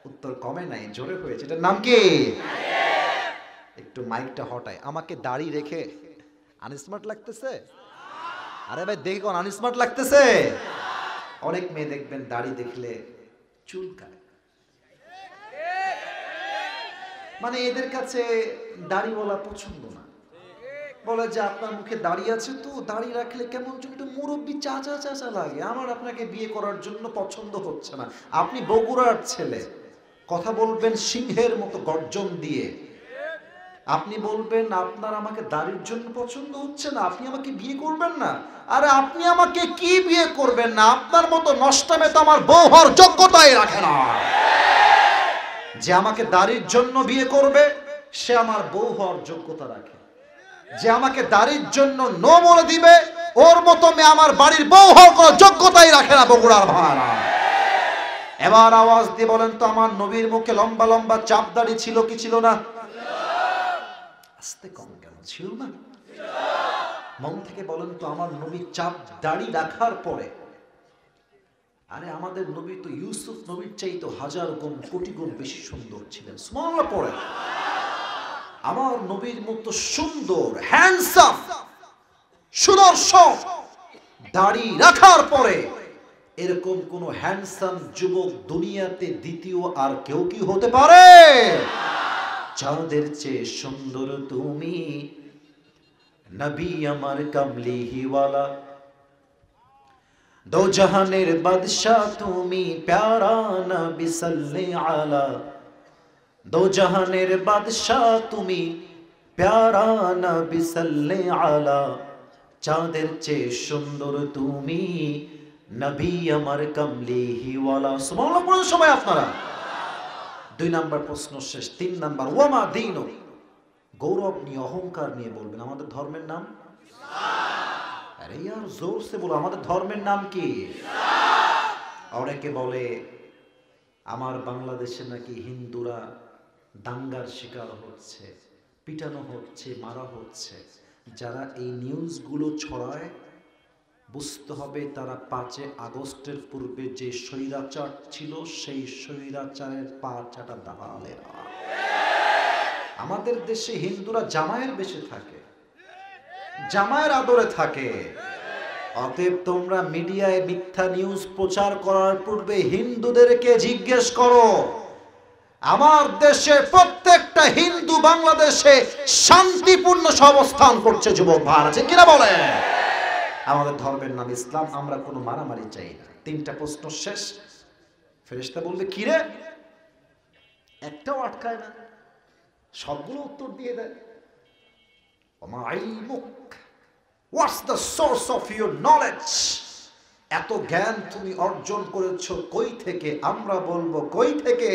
A: উত্তর কমে নাই, জোরে হয়েছে। এটার নাম কি? একটু মাইকটা হটায়, আমাকে দাড়ি রেখে আনস্মার্ট লাগতেছে? আরে ভাই দেখে কোন আনস্মার্ট লাগতেছে? অনেক মেয়ে দেখবেন দাড়ি দেখলে চুলকায়, মানে এদের কাছে দাড়ি বলা পছন্দ না। বলে যে আপনার মুখে দাড়ি আছে তো, দাড়ি রাখলে কেমন যেন একটু মুরব্বি চাচা চাচা লাগে, আমার আপনাকে বিয়ে করার জন্য পছন্দ হচ্ছে না। আপনি বগুড়ার ছেলে, কথা বলবেন সিংহের মতো গর্জন দিয়ে, আপনি বলবেন আপনার আমাকে দাড়ির জন্য পছন্দ হচ্ছে না, আপনি আমাকে বিয়ে করবেন না। আরে আপনি আমাকে কি বিয়ে করবেন না? আপনার মতো নষ্টামে তো আমার বউ হওয়ার যোগ্যতাই রাখে না। যে আমাকে দাড়ির জন্য বিয়ে করবে সে আমার বউ হওয়ার যোগ্যতা রাখে। যে আমাকে দাড়ির জন্য নো বলে দিবে, ওর মতো মেয়ে আমার বাড়ির বউ হওয়ার কোনো যোগ্যতাই রাখে না বগুড়ার ভাড়া। এবার আওয়াজ দিয়ে বলেন তো, আমার নবীর মুখে লম্বা লম্বা চাপ দাড়ি ছিল কি ছিল না? আস্তে কম কেন, ছিল না? মন থেকে বলেন তো, আমার নবী চাপ দাড়ি রাখার পরে, আরে আমাদের নবী তো ইউসুফ নবীর চাইতো হাজার গুণ কোটি গুণ বেশি সুন্দর ছিলেন। সুবহানাল্লাহ পড়ে। আমার নবীর মতো সুন্দর হ্যান্ডসাম সুদর্শন দাড়ি রাখার পরে এরকম কোন হ্যান্ডসাম যুবক দুনিয়াতে দ্বিতীয় আর কেউ কি হতে পারে? চাঁদের চেয়ে সুন্দর তুমি, নবী আমার কামলিওয়ালা, দো জাহানের বাদশাহ তুমি, প্যারা নবী সাল্লে আলা, দো জাহানের বাদশাহ তুমি, প্যারা নবী সাল্লে আলা, চাঁদের চেয়ে সুন্দর তুমি, নবী আমার কামলিওয়ালা। সুবহানাল্লাহ পড়ুন সবাই আপনারা। 2 নাম্বার প্রশ্ন শেষ। 3 নাম্বার, ওয়ামা দীনু, গৌরব নিয়ে অহংকার নিয়ে বলবেন আমাদের ধর্মের নাম ইসলাম। আরে यार জোর সে বলো, আমাদের ধর্মের নাম কি? অনেকে বলে আমার বাংলাদেশে নাকি হিন্দুরা দাঙ্গার শিকার হচ্ছে, পিটানো হচ্ছে, মারা হচ্ছে। যারা এই নিউজগুলো ছড়ায় বুঝতে হবে তারা 5 আগস্টের পূর্বে যে স্বৈরাচার ছিল সেই স্বৈরাচারের পা চাটা দালালেরা। আমাদের দেশে হিন্দুরা জামাইয়ের বেশে থাকে, জামাইয়ের আদরে থাকে। অতএব তোমরা মিডিয়ায় মিথ্যা নিউজ প্রচার করার পূর্বে হিন্দুদেরকে জিজ্ঞেস করো, আমার দেশে প্রত্যেকটা হিন্দু বাংলাদেশে শান্তিপূর্ণ অবস্থান করছে যুবক ভাই আছে কিনা বলে? আমাদের ধর্মের নাম ইসলাম, আমরা কোনো মারামারি চাই না। 3টা প্রশ্ন শেষ। ফেরেশতা বলবে কি রে, একটাও আটকায় না, সবগুলো উত্তর দিয়ে দেয়। ওমা ইলমুক, what's the source of your knowledge, এত জ্ঞান তুমি অর্জন করেছো কই থেকে? আমরা বলবো কই থেকে?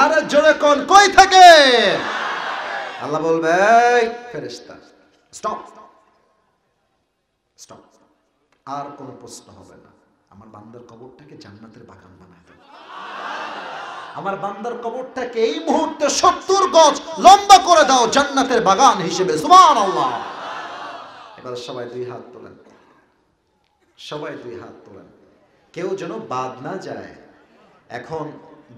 A: আরে জোরে কোন কই থেকে? আল্লাহ বলবে ফেরেশতা স্টপ স্টপ, আর কোনো প্রশ্ন হবে না। আমার বান্দার কবরটাকে জান্নাতের বাগান বানায় দাও। আমার বান্দার কবরটাকে এই মুহূর্তে 70 গজ লম্বা করে দাও জান্নাতের বাগান হিসেবে। সুবহানাল্লাহ। এবার সবাই 2 হাত তোলেন, সবাই 2 হাত তোলেন, কেউ যেন বাদ না যায়। এখন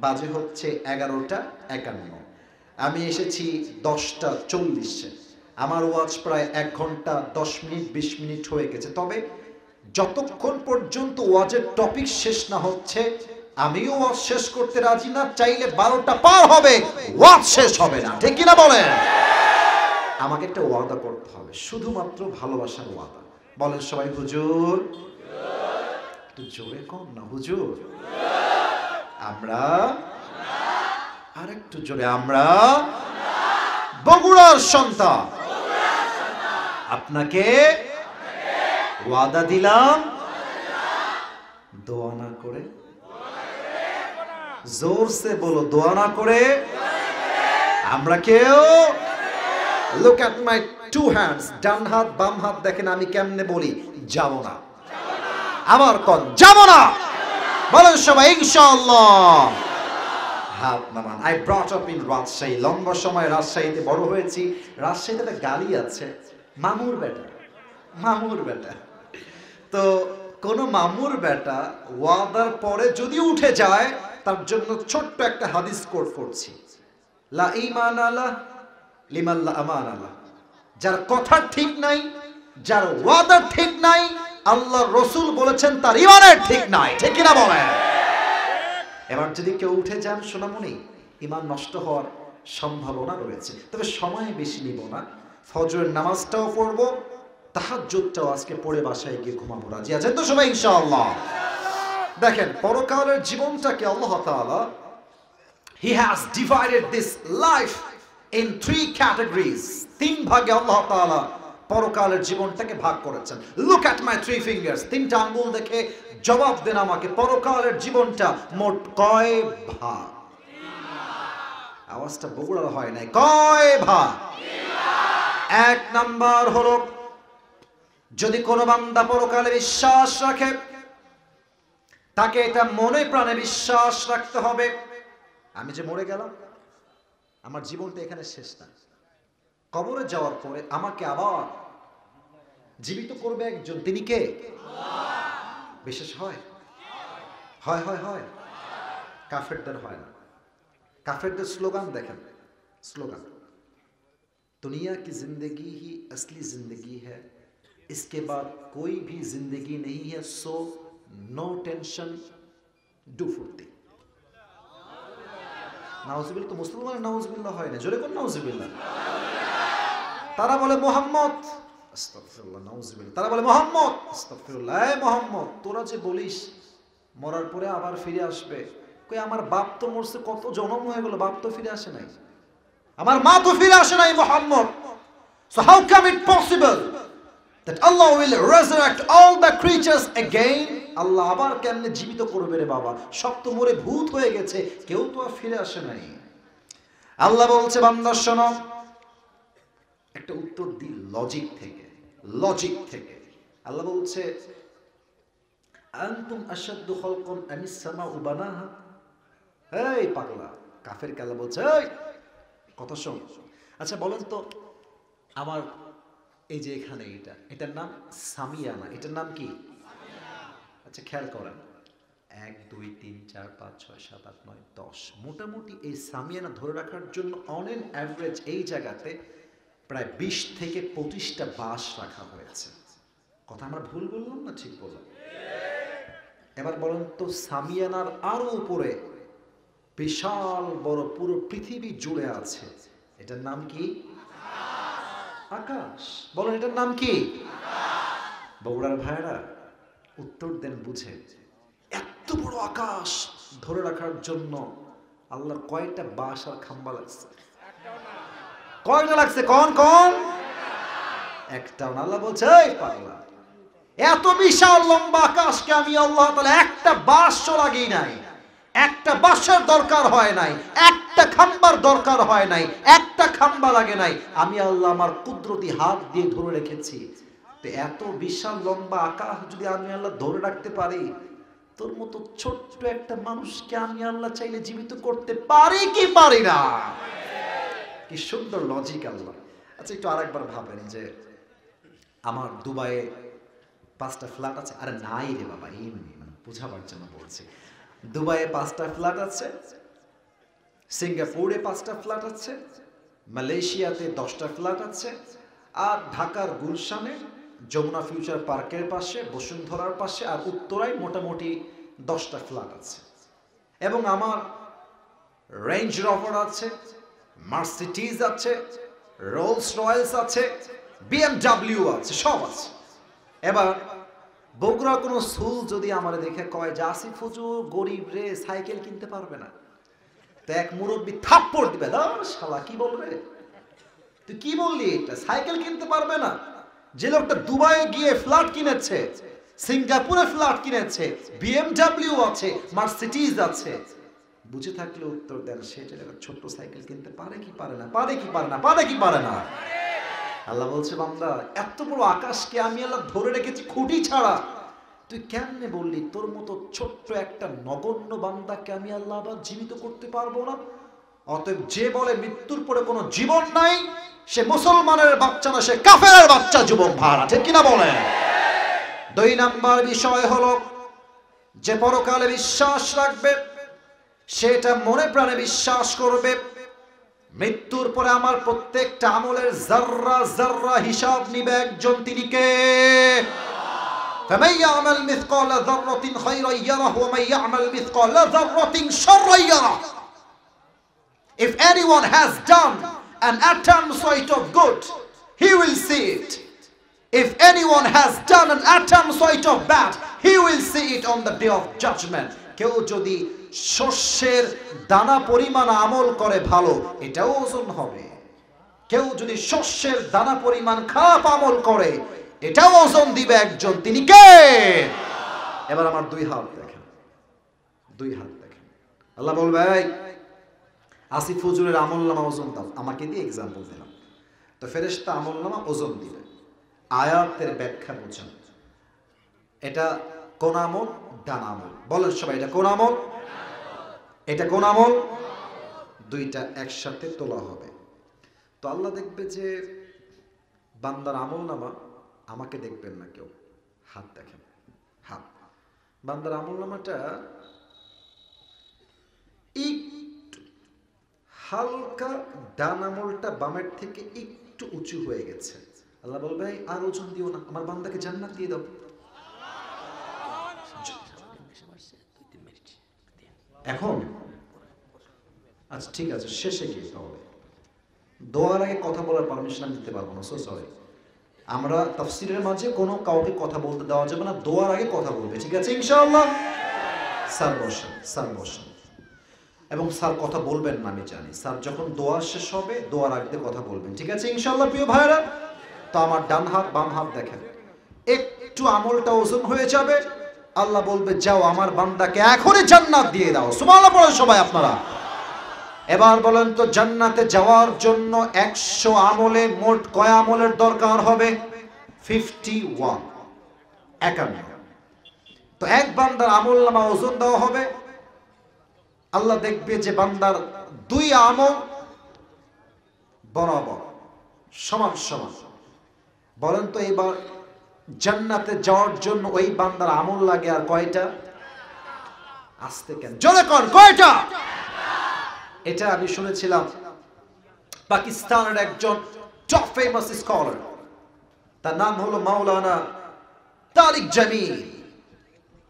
A: বাজে হচ্ছে 11:51। আমি এসেছি 10:40-এ। আমার ওয়াজ প্রায় 1 ঘন্টা 10 মিনিট 20 মিনিট হয়ে গেছে। তবে যতক্ষণ পর্যন্ত ওয়াজের টপিক শেষ না হচ্ছে আমিও ওয়াজ শেষ করতে রাজি না। চাইলে 12টা পার হবে, ওয়াজ শেষ হবে না, ঠিক কিনা বলেন? আমাকে একটা ওয়াদা করতে হবে, শুধুমাত্র ভালোবাসার ওয়াদা। বলেন সবাই হুজুর। একটু জোরে কম না হুজুর। আমরা আর একটু জোরে, আমরা বগুড়ার সন্তান। আপনাকে ওয়াদা দিলাম, দোয়া না করে, জোর সে বলো, দোয়া না করে আমরা কেউ, লুক এট মাই 2 হ্যান্ডস, ডান হাত বাম হাত দেখেন আমি কেমনে বলি, যাব না। আবার কোন যাব না? বলেন সবাই ইনশাআল্লাহ। হাত নামান। I brought up in Rajshahi, লম্বা সময় রাজশাহীতে বড় হয়েছি। রাজশাহীতে একটা গালি আছে, মামুর বেটা, মামুর বেটা। তো কোন মামুর বেটা ওয়াদার পরে যদি উঠে যায়, তার জন্য ছোট্ট একটা হাদিস কোট করছি, লা ঈমান আলাহ লিমান লা আমান আলাহ। যার কথা ঠিক নাই, যার ওয়াদা ঠিক নাই, আল্লাহর রাসূল বলেছেন তার ঈমানের ঠিক নাই, ঠিক কিনা বলেন? এবার যদি কেউ উঠে যান সোনামণি, ঈমান নষ্ট হওয়ার সম্ভাবনা রয়েছে। তবে সময় বেশি নিব না, ফজরের নামাজটাও পড়বো, তাহাজ্জুদটাও আজকে পড়ে বাসায় গিয়ে ঘুমাবো। রাজি আছেন তো সবাই ইনশাআল্লাহ? দেখেন পরকালের জীবনটাকে আল্লাহ তাআলা he has divided this life in 3 categories। 3 ভাগে আল্লাহ তাআলা পরকালের জীবনটাকে ভাগ করেছেন। look at my 3 fingers, 3টা আঙ্গুল দেখে জবাব দেন আমাকে, পরকালের জীবনটা মোট কয় ভাগ? 3 ভাগ। আওয়াজটা বগুড়ার হয় নাই, কয় ভাগ? 3 ভাগ। এক নাম্বার হলো, যদি কোনো বান্দা পরকালে বিশ্বাস রাখে, তাকে এটা মনে প্রাণে বিশ্বাস রাখতে হবে, আমি যে মরে গেলাম, আমার জীবনটা এখানে শেষ না, কবরে যাওয়ার পরে আমাকে আবার জীবিত করবে একজন, তিনি কে? বিশেষ হয়? হয় হয় হয়। কাফেরদের হয় না। কাফেরদের স্লোগান দেখেন, স্লোগান, दुनिया की जिंदगी ही असली जिंदगी है, इसके बाद कोई भी जिंदगी नहीं है, सो नो टेंशन, डू फुर्ती। नाउजुबिल्लाह। तो मुसलमान नाउजुबिल्लाह হয় না, জোরে কোন নাউজুবিল্লাহ। তারা বলে মোহাম্মদ, আস্তাগফিরুল্লাহ, নাউজুবিল্লাহ। তারা বলে মোহাম্মদ, আস্তাগফিরুল্লাহ। এই মোহাম্মদ, তোরা যে বলিস মরার পরে আবার ফিরে আসবে, কই আমার বাপ তো মরছে, কত জন্ম হয়ে গেল, বাপ তো ফিরে আসে নাই, আমার মা তো ফিরে আসে নাই Mohammad. So how come it possible that Allah will resurrect all the creatures again? আল্লাহ আবার কেমনে জীবিত করবে রে বাবা, সব তো মরে ভূত হয়ে গেছে, কেউ তো আর ফিরে আসে নাই। আল্লাহ বলছে বান্দা শোনো, একটা উত্তর দিই লজিক থেকে, লজিক থেকে। আল্লাহ বলছে আনতুম আশাদ্দু খালকান আমিস সামাউ বানাহা। এই পাগলা কাফের কালা বলছে, এই কথা শোন, আচ্ছা বলেন তো, আমার এই যে এখানে এটার নাম সামিয়ানা, এটার নাম কি? আচ্ছা খেয়াল করেন, 1 2 3 4 5 6 7 8 9 10, মোটামুটি এই সামিয়ানা ধরে রাখার জন্য অন এন অ্যাভারেজ এই জায়গাতে প্রায় 20 থেকে 25টা বাঁশ রাখা হয়েছে। কথা আমরা ভুল বললাম না ঠিক বললাম? এবার বলেন তো, সামিয়ানার আরো উপরে বিশাল বড় পুরো পৃথিবী জুড়ে আছে, এটার নাম কি? আকাশ। বলেন এটার নাম কি? বগুড়ার ভাইরা উত্তর দেন বুঝে। এত বড় আকাশ ধরে রাখার জন্য আল্লাহর কয়টা বাঁশ আর খাম্বা লাগছে? কয়টা লাগছে? কোন কোন? একটাও না। আল্লাহ বলছে, এই পাগলা, এত বিশাল লম্বা আকাশকে আমি আল্লাহ তাআলা একটা বাঁশও লাগিয়ে নাই, একটা বাঁশের দরকার হয় নাই, একটা খাম্বার দরকার হয় নাই, একটা খাম্বা লাগে নাই, আমি আল্লাহ আমার কুদরতি হাত দিয়ে ধরে রেখেছি। তো এত বিশাল লম্বা আকাশ যদি আমি আল্লাহ ধরে রাখতে পারি, তোর মতো ছোট্ট একটা মানুষকে আমি আল্লাহ চাইলে জীবিত করতে পারি কি পারি না? কি সুন্দর লজিক আল্লাহ। আচ্ছা একটু আরেকবার ভাবেন যে আমার দুবাইয়ে 5টা ফ্ল্যাট আছে। আরে নাই রে বাবা, এমনি মানে বোঝাবার জন্য বলছি। দুবাইয়ে 5টা ফ্ল্যাট আছে, সিঙ্গাপুরে 5টা ফ্ল্যাট আছে, মালয়েশিয়াতে 10টা ফ্ল্যাট আছে, আর ঢাকার গুলশানে যমুনা ফিউচার পার্কের পাশে, বসুন্ধরার পাশে আর উত্তরায় মোটামুটি 10টা ফ্ল্যাট আছে। এবং আমার রেঞ্জ রোভার আছে, মার্সিডিজ আছে, রোলস রয়েলস আছে, বিএমডব্লিউ আছে, সব আছে। এবার বগুড়া কোনো সুল যদি আমার দেখে কয় যে আসিফ হুজুর গরিব রে, সাইকেল কিনতে পারবে না, তো এক মুরব্বী থাপ্পড় দিবে, শালা কি বলবে, তুই কি বললি, এটা সাইকেল কিনতে পারবে না? যে লোকটা দুবাইয়ে গিয়ে ফ্ল্যাট কিনেছে, সিঙ্গাপুরে ফ্ল্যাট কিনেছে, বিএমডব্লিউ আছে, মার্সিডিজ আছে, বুঝে থাকলে উত্তর দেন, সেটা ছোট্ট সাইকেল কিনতে পারে কি পারে না? পারে কি পারে না? পারে কি পারে না? আল্লাহ বলছে বান্দা, এত বড় আকাশকে আমি আল্লাহ ধরে রেখেছি খুঁটি ছাড়া, তুই কেমনে বললি তোর মতো ছোট্ট একটা নগণ্য বান্দাকে আমি আল্লাহ আবার জীবিত করতে পারবো না? অতএব যে বলে মৃত্যুর পরে কোনো জীবন নাই, সে মুসলমানের বাচ্চা না, সে কাফেরের বাচ্চা। যুবক ভাড়া ঠিক কিনা বলে? 2 নাম্বার বিষয় হলো, যে পরকালে বিশ্বাস রাখবে, সেটা মনে প্রাণে বিশ্বাস করবে মৃত্যুর পরে আমার প্রত্যেকটা আমলের জাররা জাররা হিসাব নিবে একজন, তিনি কে? فمن يعمل مثقال ذرة خيرا يره ومن يعمل مثقال ذرة شرا يره. If anyone has done an atom size of good, he will see it. If anyone has done an atom size of bad, he will see it on the day of judgment. কেউ যদি শস্যের দানা পরিমাণ আমল করে ভালো, এটাও ওজন হবে। কেউ যদি শস্যের দানা পরিমাণ খারাপ আমল করে, এটাও ওজন দিবে একজন, তিনি কে? এবার আমার 2 হাত দেখেন, 2 হাত দেখেন। আল্লাহ বলবে, আসিফ হুজুরের আমল নামা ওজন দাও, আমাকে দিয়ে এক্সাম্পল দিলাম। তো ফেরেশতা আমলনামা ওজন দিবে। আয়াতের ব্যাখ্যা বোঝেন, এটা কোন আমল? ডান আমল। বলেন সবাই, এটা কোন আমল? এটা কোন আমল? দুইটা একসাথে তোলা হবে। তো আল্লাহ দেখবে যে বান্দার আমলনামা, আমাকে দেখবেন না কেউ, হাত দেখেন, হাত। বান্দার আমলনামাটা একটু হালকা, ডান আমলটা বামের থেকে একটু উঁচু হয়ে গেছে। আল্লাহ বলবে আর ওজন দিও না, আমার বান্দাকে জান্নাত দিয়ে দাও। এখন আচ্ছা ঠিক আছে, শেষে গিয়ে তাহলে দোয়ার আগে কথা বলার পারমিশন আমি দিতে পারবো না, সো সরি। আমরা তাফসীরের মাঝে কোনো কাউকে কথা বলতে দেওয়া যাবে না, দোয়ার আগে কথা বলবে, ঠিক আছে ইনশাআল্লাহ? স্যার বসেন, স্যার বসেন। এবং স্যার কথা বলবেন না আমি জানি, স্যার যখন দোয়া শেষ হবে দোয়ার আগে কথা বলবেন, ঠিক আছে ইনশাআল্লাহ প্রিয় ভাইরা? তো আমার ডান হাত বাম হাত দেখেন, একটু আমলটা ওজন হয়ে যাবে, আল্লাহ বলবে যাও আমার বান্দাকে এখনই জান্নাত দিয়ে দাও। সুবহানাল্লাহ পড়েন সবাই আপনারা। এবার বলেন তো জান্নাতে যাওয়ার জন্য 100 আমলে মোট কয় আমলের দরকার হবে? 51, 51। তো এক বান্দার আমলনামা ওজন দেওয়া হবে, আল্লাহ দেখবে যে বান্দার 2 আমল বরাবর সমান সমান। বলেন তো এবার জান্নাতে যাওয়ার জন্য ওই বান্দার আমল লাগে আর কয়টা? আস্তে কেন, জোরে কর, কয়টা? এটা আমি শুনেছিলাম পাকিস্তানের একজন টপ ফেমাস স্কলার, তার নাম হলো মাওলানা তারিক জামিল।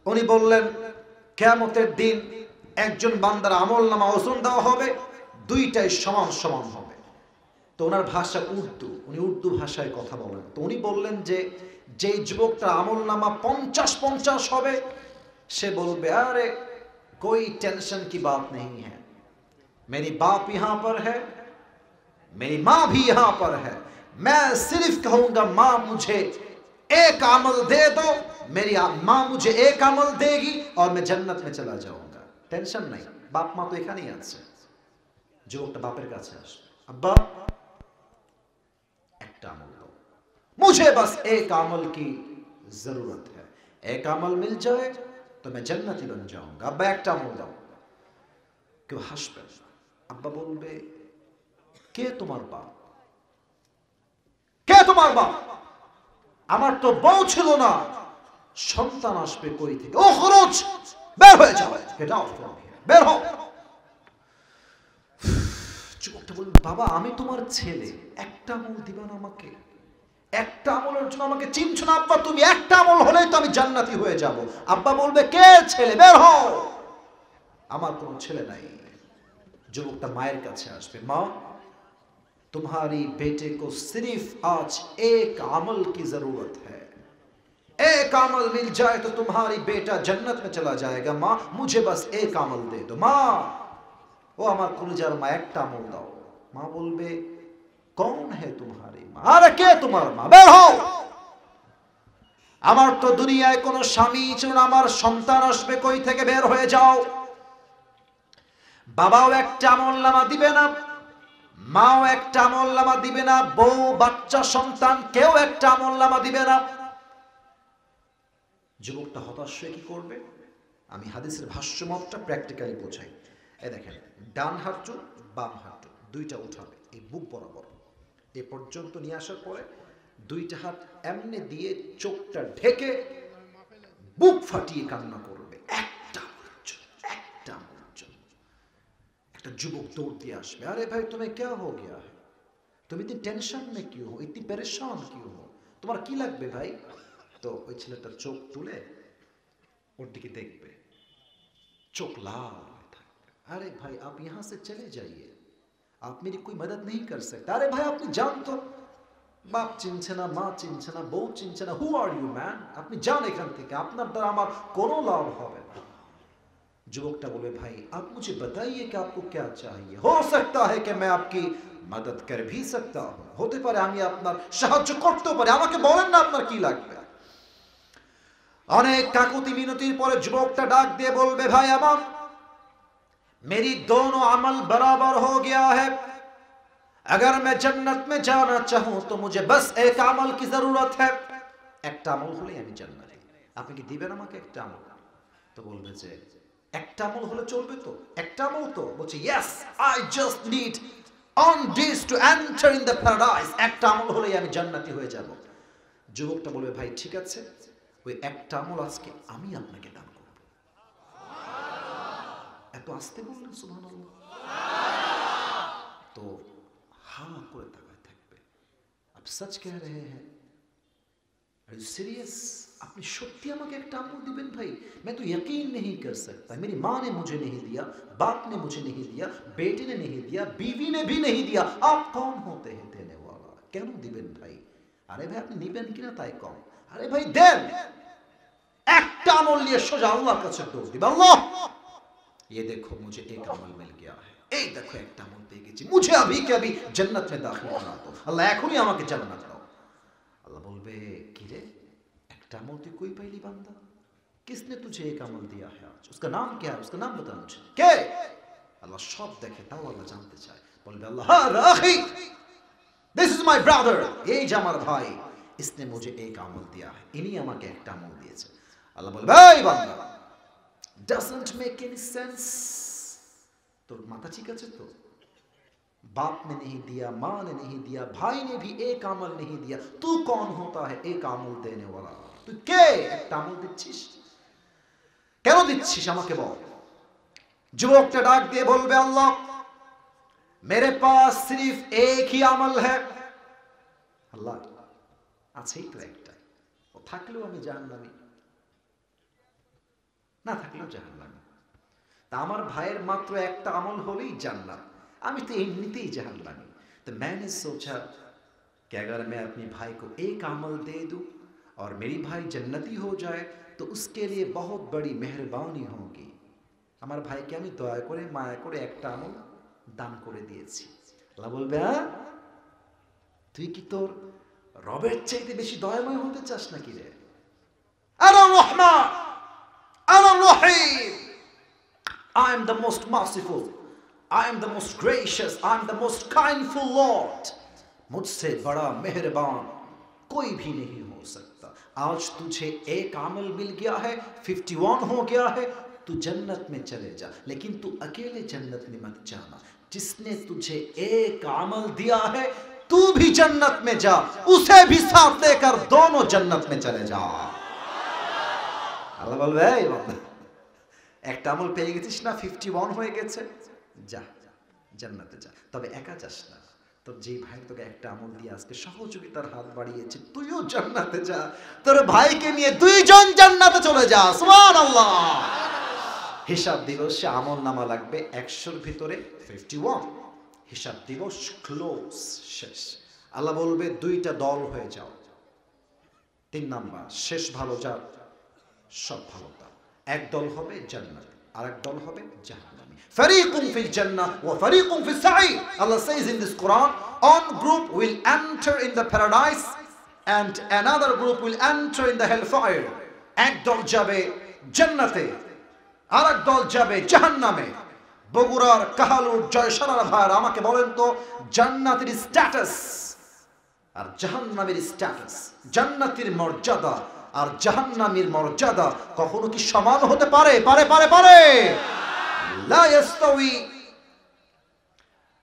A: উনি বললেন কিয়ামতের দিন একজন বান্দার আমলনামা ওজন দেওয়া হবে, দুইটাই সমান সমান হবে। তো ওনার ভাষা উর্দু, উনি উর্দু ভাষায় কথা বলেন। তো উনি বললেন যে যেই যুবকটা আমলনামা 50-50 হবে, সে বলবে আরে कोई टेंशन की बात नहीं है, मेरी बाप यहाँ पर है, मेरी माँ भी यहाँ पर है, मैं सिर्फ कहूंगा माँ मुझे एक अमल दे दो, मेरी माँ मुझे एक अमल देगी और मैं जन्नत में चला जाऊंगा। टेंशन नहीं, बाप माँ तो এখানেই আছে। যুবকটা বাপের কাছে আসে, আব্বা একটা আমল দাও, मुझे बस एक अमल की जरूरत है, एक अमल मिल जाए तो मैं जन्नती बन जाऊंगा, আব্বা একটা আমল দাও। কেউ হাসবে, আব্বা বলবে কে তোমার বাপ? কে তোমার বাপ? আমার তো বউ ছিল না, সন্তান আসবে কই থেকে? ও খরচ, বের হয়ে যাও, গেট আউট ফ্রম হিয়ার, বের হও। যুবকটা বলবে বাবা আমি তোমার ছেলে, একটা আমল দিবা না আমাকে? একটা আমলের জন্য আমাকে চিনছো না আব্বা তুমি? একটা আমল হলেই তো আমি জান্নাতি হয়ে যাব। আব্বা বলবে কে ছেলে, বের হও। আমার কোনো ছেলে নাই। যুবকটা মায়ের কাছে আসবে, মা तुम्हारी बेटे को सिर्फ आज एक अमल की जरूरत है, एक अमल मिल जाए तो तुम्हारी बेटा जन्नत में चला जाएगा, माँ मुझे बस एक अमल दे दो। माँ ও আমার কলিজার মা, একটা আমল দাও। মা বলবে कौन है तुम्हारी माँ? আরে কে তোমার মা? বের হও। আমার তো দুনিয়ায় কোনো স্বামী ছিল না, আমার সন্তান আসবে কই থেকে? বের হয়ে যাও। বাবাও একটা আমলনামা দিবে না, মাও একটা আমলনামা দিবে না, বউ বাচ্চা সন্তান কেউ একটা আমলনামা দিবে না। যুবকটা হতাশ হয়ে কি করবে? আমি হাদিসের ভাষ্যমতটা প্র্যাকটিক্যালি বোঝাই। এই দেখেন, ডান হাঁটু বাম হাঁটু দুইটা উঠাবে এই বুক বরাবর, এ পর্যন্ত নিয়ে আসার পরে দুইটা হাত এমনি দিয়ে চোখটা ঢেকে বুক ফাটিয়ে কান্না করবে, একটা আমলের জন্য, একটা আমলের জন্য। একটা যুবক দৌড় দিয়ে আসবে, আরে ভাই তুমি क्या हो गया है, तुम इतनी टेंशन में क्यों हो, इतनी परेशान क्यों हो, তোমার কি লাগবে ভাই? তো ওই ছেলেটার চোখ তুলে ওর দিকে দেখবে, চোখ লাল হয়ে থাকবে। আরে ভাই आप यहाँ से चले जाइए, आप मेरी कोई मदद नहीं कर सकते। আরে ভাই আপনি যান তো, বাপ চিনছে না, মা চিনছে না, বউ চিনছে না, হু আর ইউ ম্যান, আপনি যান এখান থেকে, আপনার দ্বারা আমার কোনো লাভ হবে না। যুবকটা বলে ভাই आप मुझे बताइए कि आपको क्या चाहिए, हो सकता है कि मैं आपकी मदद कर भी सकता हूं, হতে পারে আমি আপনার সাহায্য করতে পারি, আমাকে বলেন না আপনার কি লাগবে। অনেক কাকুতি মিনতির পরে যুবকটা ডাক দিয়ে বলবে ভাই আমার मेरी दोनों अमल बराबर हो गया है, अगर मैं जन्नत में जाना चाहूं तो मुझे बस एक अमल की जरूरत है, একটা আমল হলেই আমি জান্নাতে। আপনি কি দিবেন আমাকে একটা আমল? তো বলবে যে একটা আমল হলে চলবে তো, একটা আমল তো, বলছে yes I just need on this to enter in the paradise, একটা আমল হলেই আমি জান্নাতি হয়ে যাব। যুবকটা বলবে ভাই ঠিক আছে, ওই একটা আমল আজকে আমি আপনাকে দান করব। এত আস্তে বললেন সুবহানাল্লাহ। তো हाँ করে তাকায় থাকবে। आप सच कह रहे हैं? Are you serious? আপনি সত্যি আমাকে একটা আমল দিবেন ভাই? मैं तो यकीन नहीं कर सकता, मेरी माँ ने मुझे नहीं दिया, बाप ने मुझे नहीं दिया, बेटे ने नहीं दिया, बीवी ने भी नहीं दिया, आप कौन होते हैं देने वाला? কেন দিবেন ভাই? আরে ভাই আপনি নিবেন কিনা তাই কম। আরে ভাই দেন, একটা আমল নিয়ে সোজা আল্লাহর কাছে দৌড় দিবেন। আল্লাহ ये देखो मुझे एक अमल मिल गया है, এই দেখো একটা আমল পেয়ে গেছি, मुझे अभी के अभी जन्नत में दाखिल करा दो, আল্লাহ এখনই আমাকে জান্নাত দাও। আল্লাহ বলবে কি রে, একটা আমল তুই কই পাইলি বান্দা? किसने तुझे एक अमल दिया है आज? उसका नाम क्या है? उसका नाम बता मुझे। কে? আল্লাহ সব দেখে, তাও আল্লাহ জানতে চায়। বলবে আল্লাহ হাদা আখি, দিস ইজ মাই ব্রাদার, এই যে আমার ভাই, इसने मुझे एक अमल दिया है, ইনি আমাকে একটা আমল দিয়েছে। আল্লাহ বলবে এই বান্দা, doesn't make any sense, তোর মাথা ঠিক আছে তো? बाप ने नहीं दिया, माँ ने नहीं दिया, भाई ने भी एक अमल नहीं दिया, तू कौन होता है एक अमल देने वाला? तू কে একটা আমল দিচ্ছিস? কেন দিচ্ছিস আমাকে বল। যুবকটা ডাক দিয়ে বলবে আল্লাহ मेरे पास सिर्फ एक ही अमल है। আল্লাহ আছেই তো একটা, ও থাকলেও আমি জাহান্নামী, না থাকলেও জাহান্নামী। তা আমার ভাইয়ের মাত্র একটা আমল হলেই জান্নাত, আমি तो एमनीते ही जहन्नमी। तो मैंने सोचा कि अगर मैं अपने भाई को एक अमल दे दूं और मेरी भाई जन्नती हो जाए तो उसके लिए बहुत बड़ी मेहरबानी होगी। আমার ভাইকে আমি দয়া করে মায়া করে একটা আমল দান করে দিয়েছি। আল্লাহ বলবে হ্যাঁ, তুই কি তোর রবের চাইতে বেশি দয়াময় হতে চাস নাকি রে? আনা রহমান আনা রহিম, I am the most merciful, I am the most gracious, I am the most kindful Lord, मुझसे बड़ा मेहरबान कोई भी नहीं हो सकता। आज तुझे एक अमल मिल गया है, 51 हो गया है, तू जन्नत में चले जा, लेकिन तू अकेले जन्नत में मत जाना, जिसने तुझे एक अमल दिया है तू भी जन्नत में जा, उसे भी साथ लेकर दोनों जन्नत में चले जा। अल्लाह बोलबे এই বান্দা, একটা আমল পেয়ে গেছিস না, 51 হয়ে গেছে, যা জান্নাতে যা। তবে একা যাস না, তোর যে ভাই তোকে একটা আমল দিয়ে আজকে সহযোগিতার হাত বাড়িয়েছে, তুইও জান্নাতে যা, তোর ভাইকে নিয়ে দুইজন জান্নাতে চলে যা। সুবহানাল্লাহ। হিসাব দিবসে আমল নামা লাগবে 100-র ভিতরে 51, হিসাব দিবস ক্লোজ, শেষ। আল্লাহ বলবে দুইটা দল হয়ে যাও, 3 নাম্বার শেষ ভালো যার সব ভালো তার, এক দল হবে জান্নাত আর এক দল হবে জাহান্নামী। ফারিকুন ফিল জান্নাহ ওয়া ফারিকুন ফিস সাঈর। Allah says in this Quran, one group will enter in the paradise and another group will enter in the hellfire. এক দল যাবে জান্নাতে আর এক দল যাবে জাহান্নামে। বগুড়ার কাহালুর জয়সারার ভাইরা আমাকে বলেন তো, জান্নাতের স্ট্যাটাস আর জাহান্নামের স্ট্যাটাস, জান্নাতের মর্যাদা আর জাহান্নামের মর্যাদা কখনো কি সমান হতে পারে? পারে পারে পারে লা ইয়াস্তাওয়ি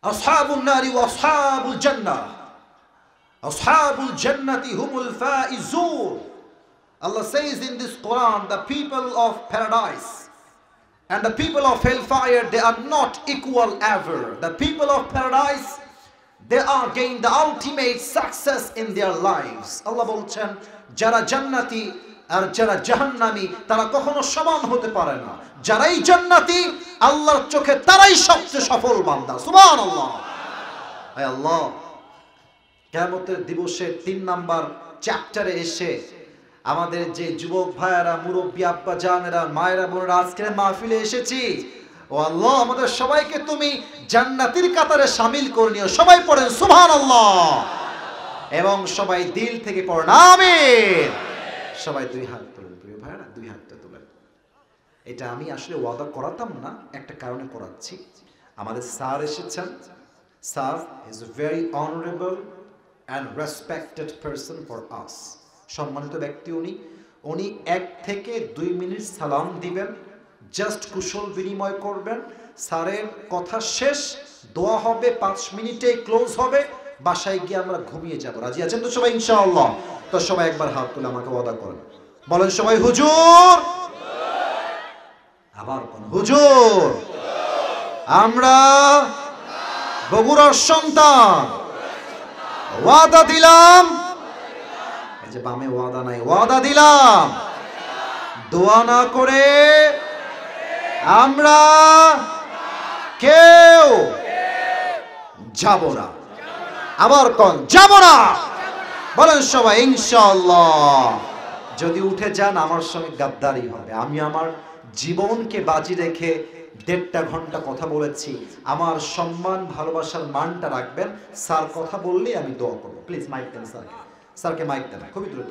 A: আসহাবুন নারি ওয়া আসহাবুল জান্নাহ, আসহাবুল জান্নাতি হুমুল Faizun. Allah says in this Quran, the people of paradise and the people of hellfire, they are not equal ever. The people of paradise, they are gain the ultimate success in their lives. Allah বলছেন যারা জান্নাতি আর যারা জাহান্নামী তারা কখনো সমান হতে পারে না। যারাই জান্নাতি আল্লাহর চোখে তারাই সবচেয়ে সফল বান্দা। সুবহানাল্লাহ। আয় আল্লাহ, কিয়ামতের দিবসে 3 নাম্বার চ্যাপ্টারে এসে আমাদের যে যুবক ভাইয়েরা, মুরব্বী আব্বা জানেরা, মায়েরা বোনেরা আজকের মাহফিলে এসেছি, ও আল্লাহ আমাদের সবাইকে তুমি জান্নাতের কাতারে শামিল করে নিও। সবাই পড়েন সুবহানাল্লাহ এবং সবাই দিল থেকে পড়েন আমিন। সবাই 2 হাত তুলেন প্রিয় ভাইরা, 2 হাতটা তুলেন। এটা আমি আসলে ওয়াদা করাতাম না, একটা কারণে করাচ্ছি। আমাদের স্যার এসেছেন, sir is a very honourable and respected person for us. সম্মানিত ব্যক্তি উনি। উনি 1 থেকে 2 মিনিট সালাম দিবেন, জাস্ট কুশল বিনিময় করবেন, স্যারের কথা শেষ, দোয়া হবে, 5 মিনিটেই ক্লোজ হবে, বাসায় গিয়ে আমরা ঘুমিয়ে যাব। রাজি আছেন তো সবাই ইনশাআল্লাহ? তো সবাই একবার হাত তুলে আমাকে ওয়াদা করেন, বলেন সবাই হুজুর। আবার কোন হুজুর। আমরা বগুড়ার সন্তান ওয়াদা দিলাম, এই যে বামে ওয়াদা নাই, ওয়াদা দিলাম দোয়া না করে আমরা কেউ যাব না। আবার কোন যাব না, বলেন সবাই ইনশাআল্লাহ। যদি উঠে যান আমার সঙ্গে গাদ্দারি হবে। আমি আমার জীবনকে বাজি রেখে 1.5 ঘন্টা কথা বলেছি। আমার সম্মান ভালোবাসার মানটা রাখবেন। স্যার কথা বললেই আমি দোয়া করবো। প্লিজ মাইক দেন স্যারকে, স্যারকে মাইক দেন খুবই দ্রুত।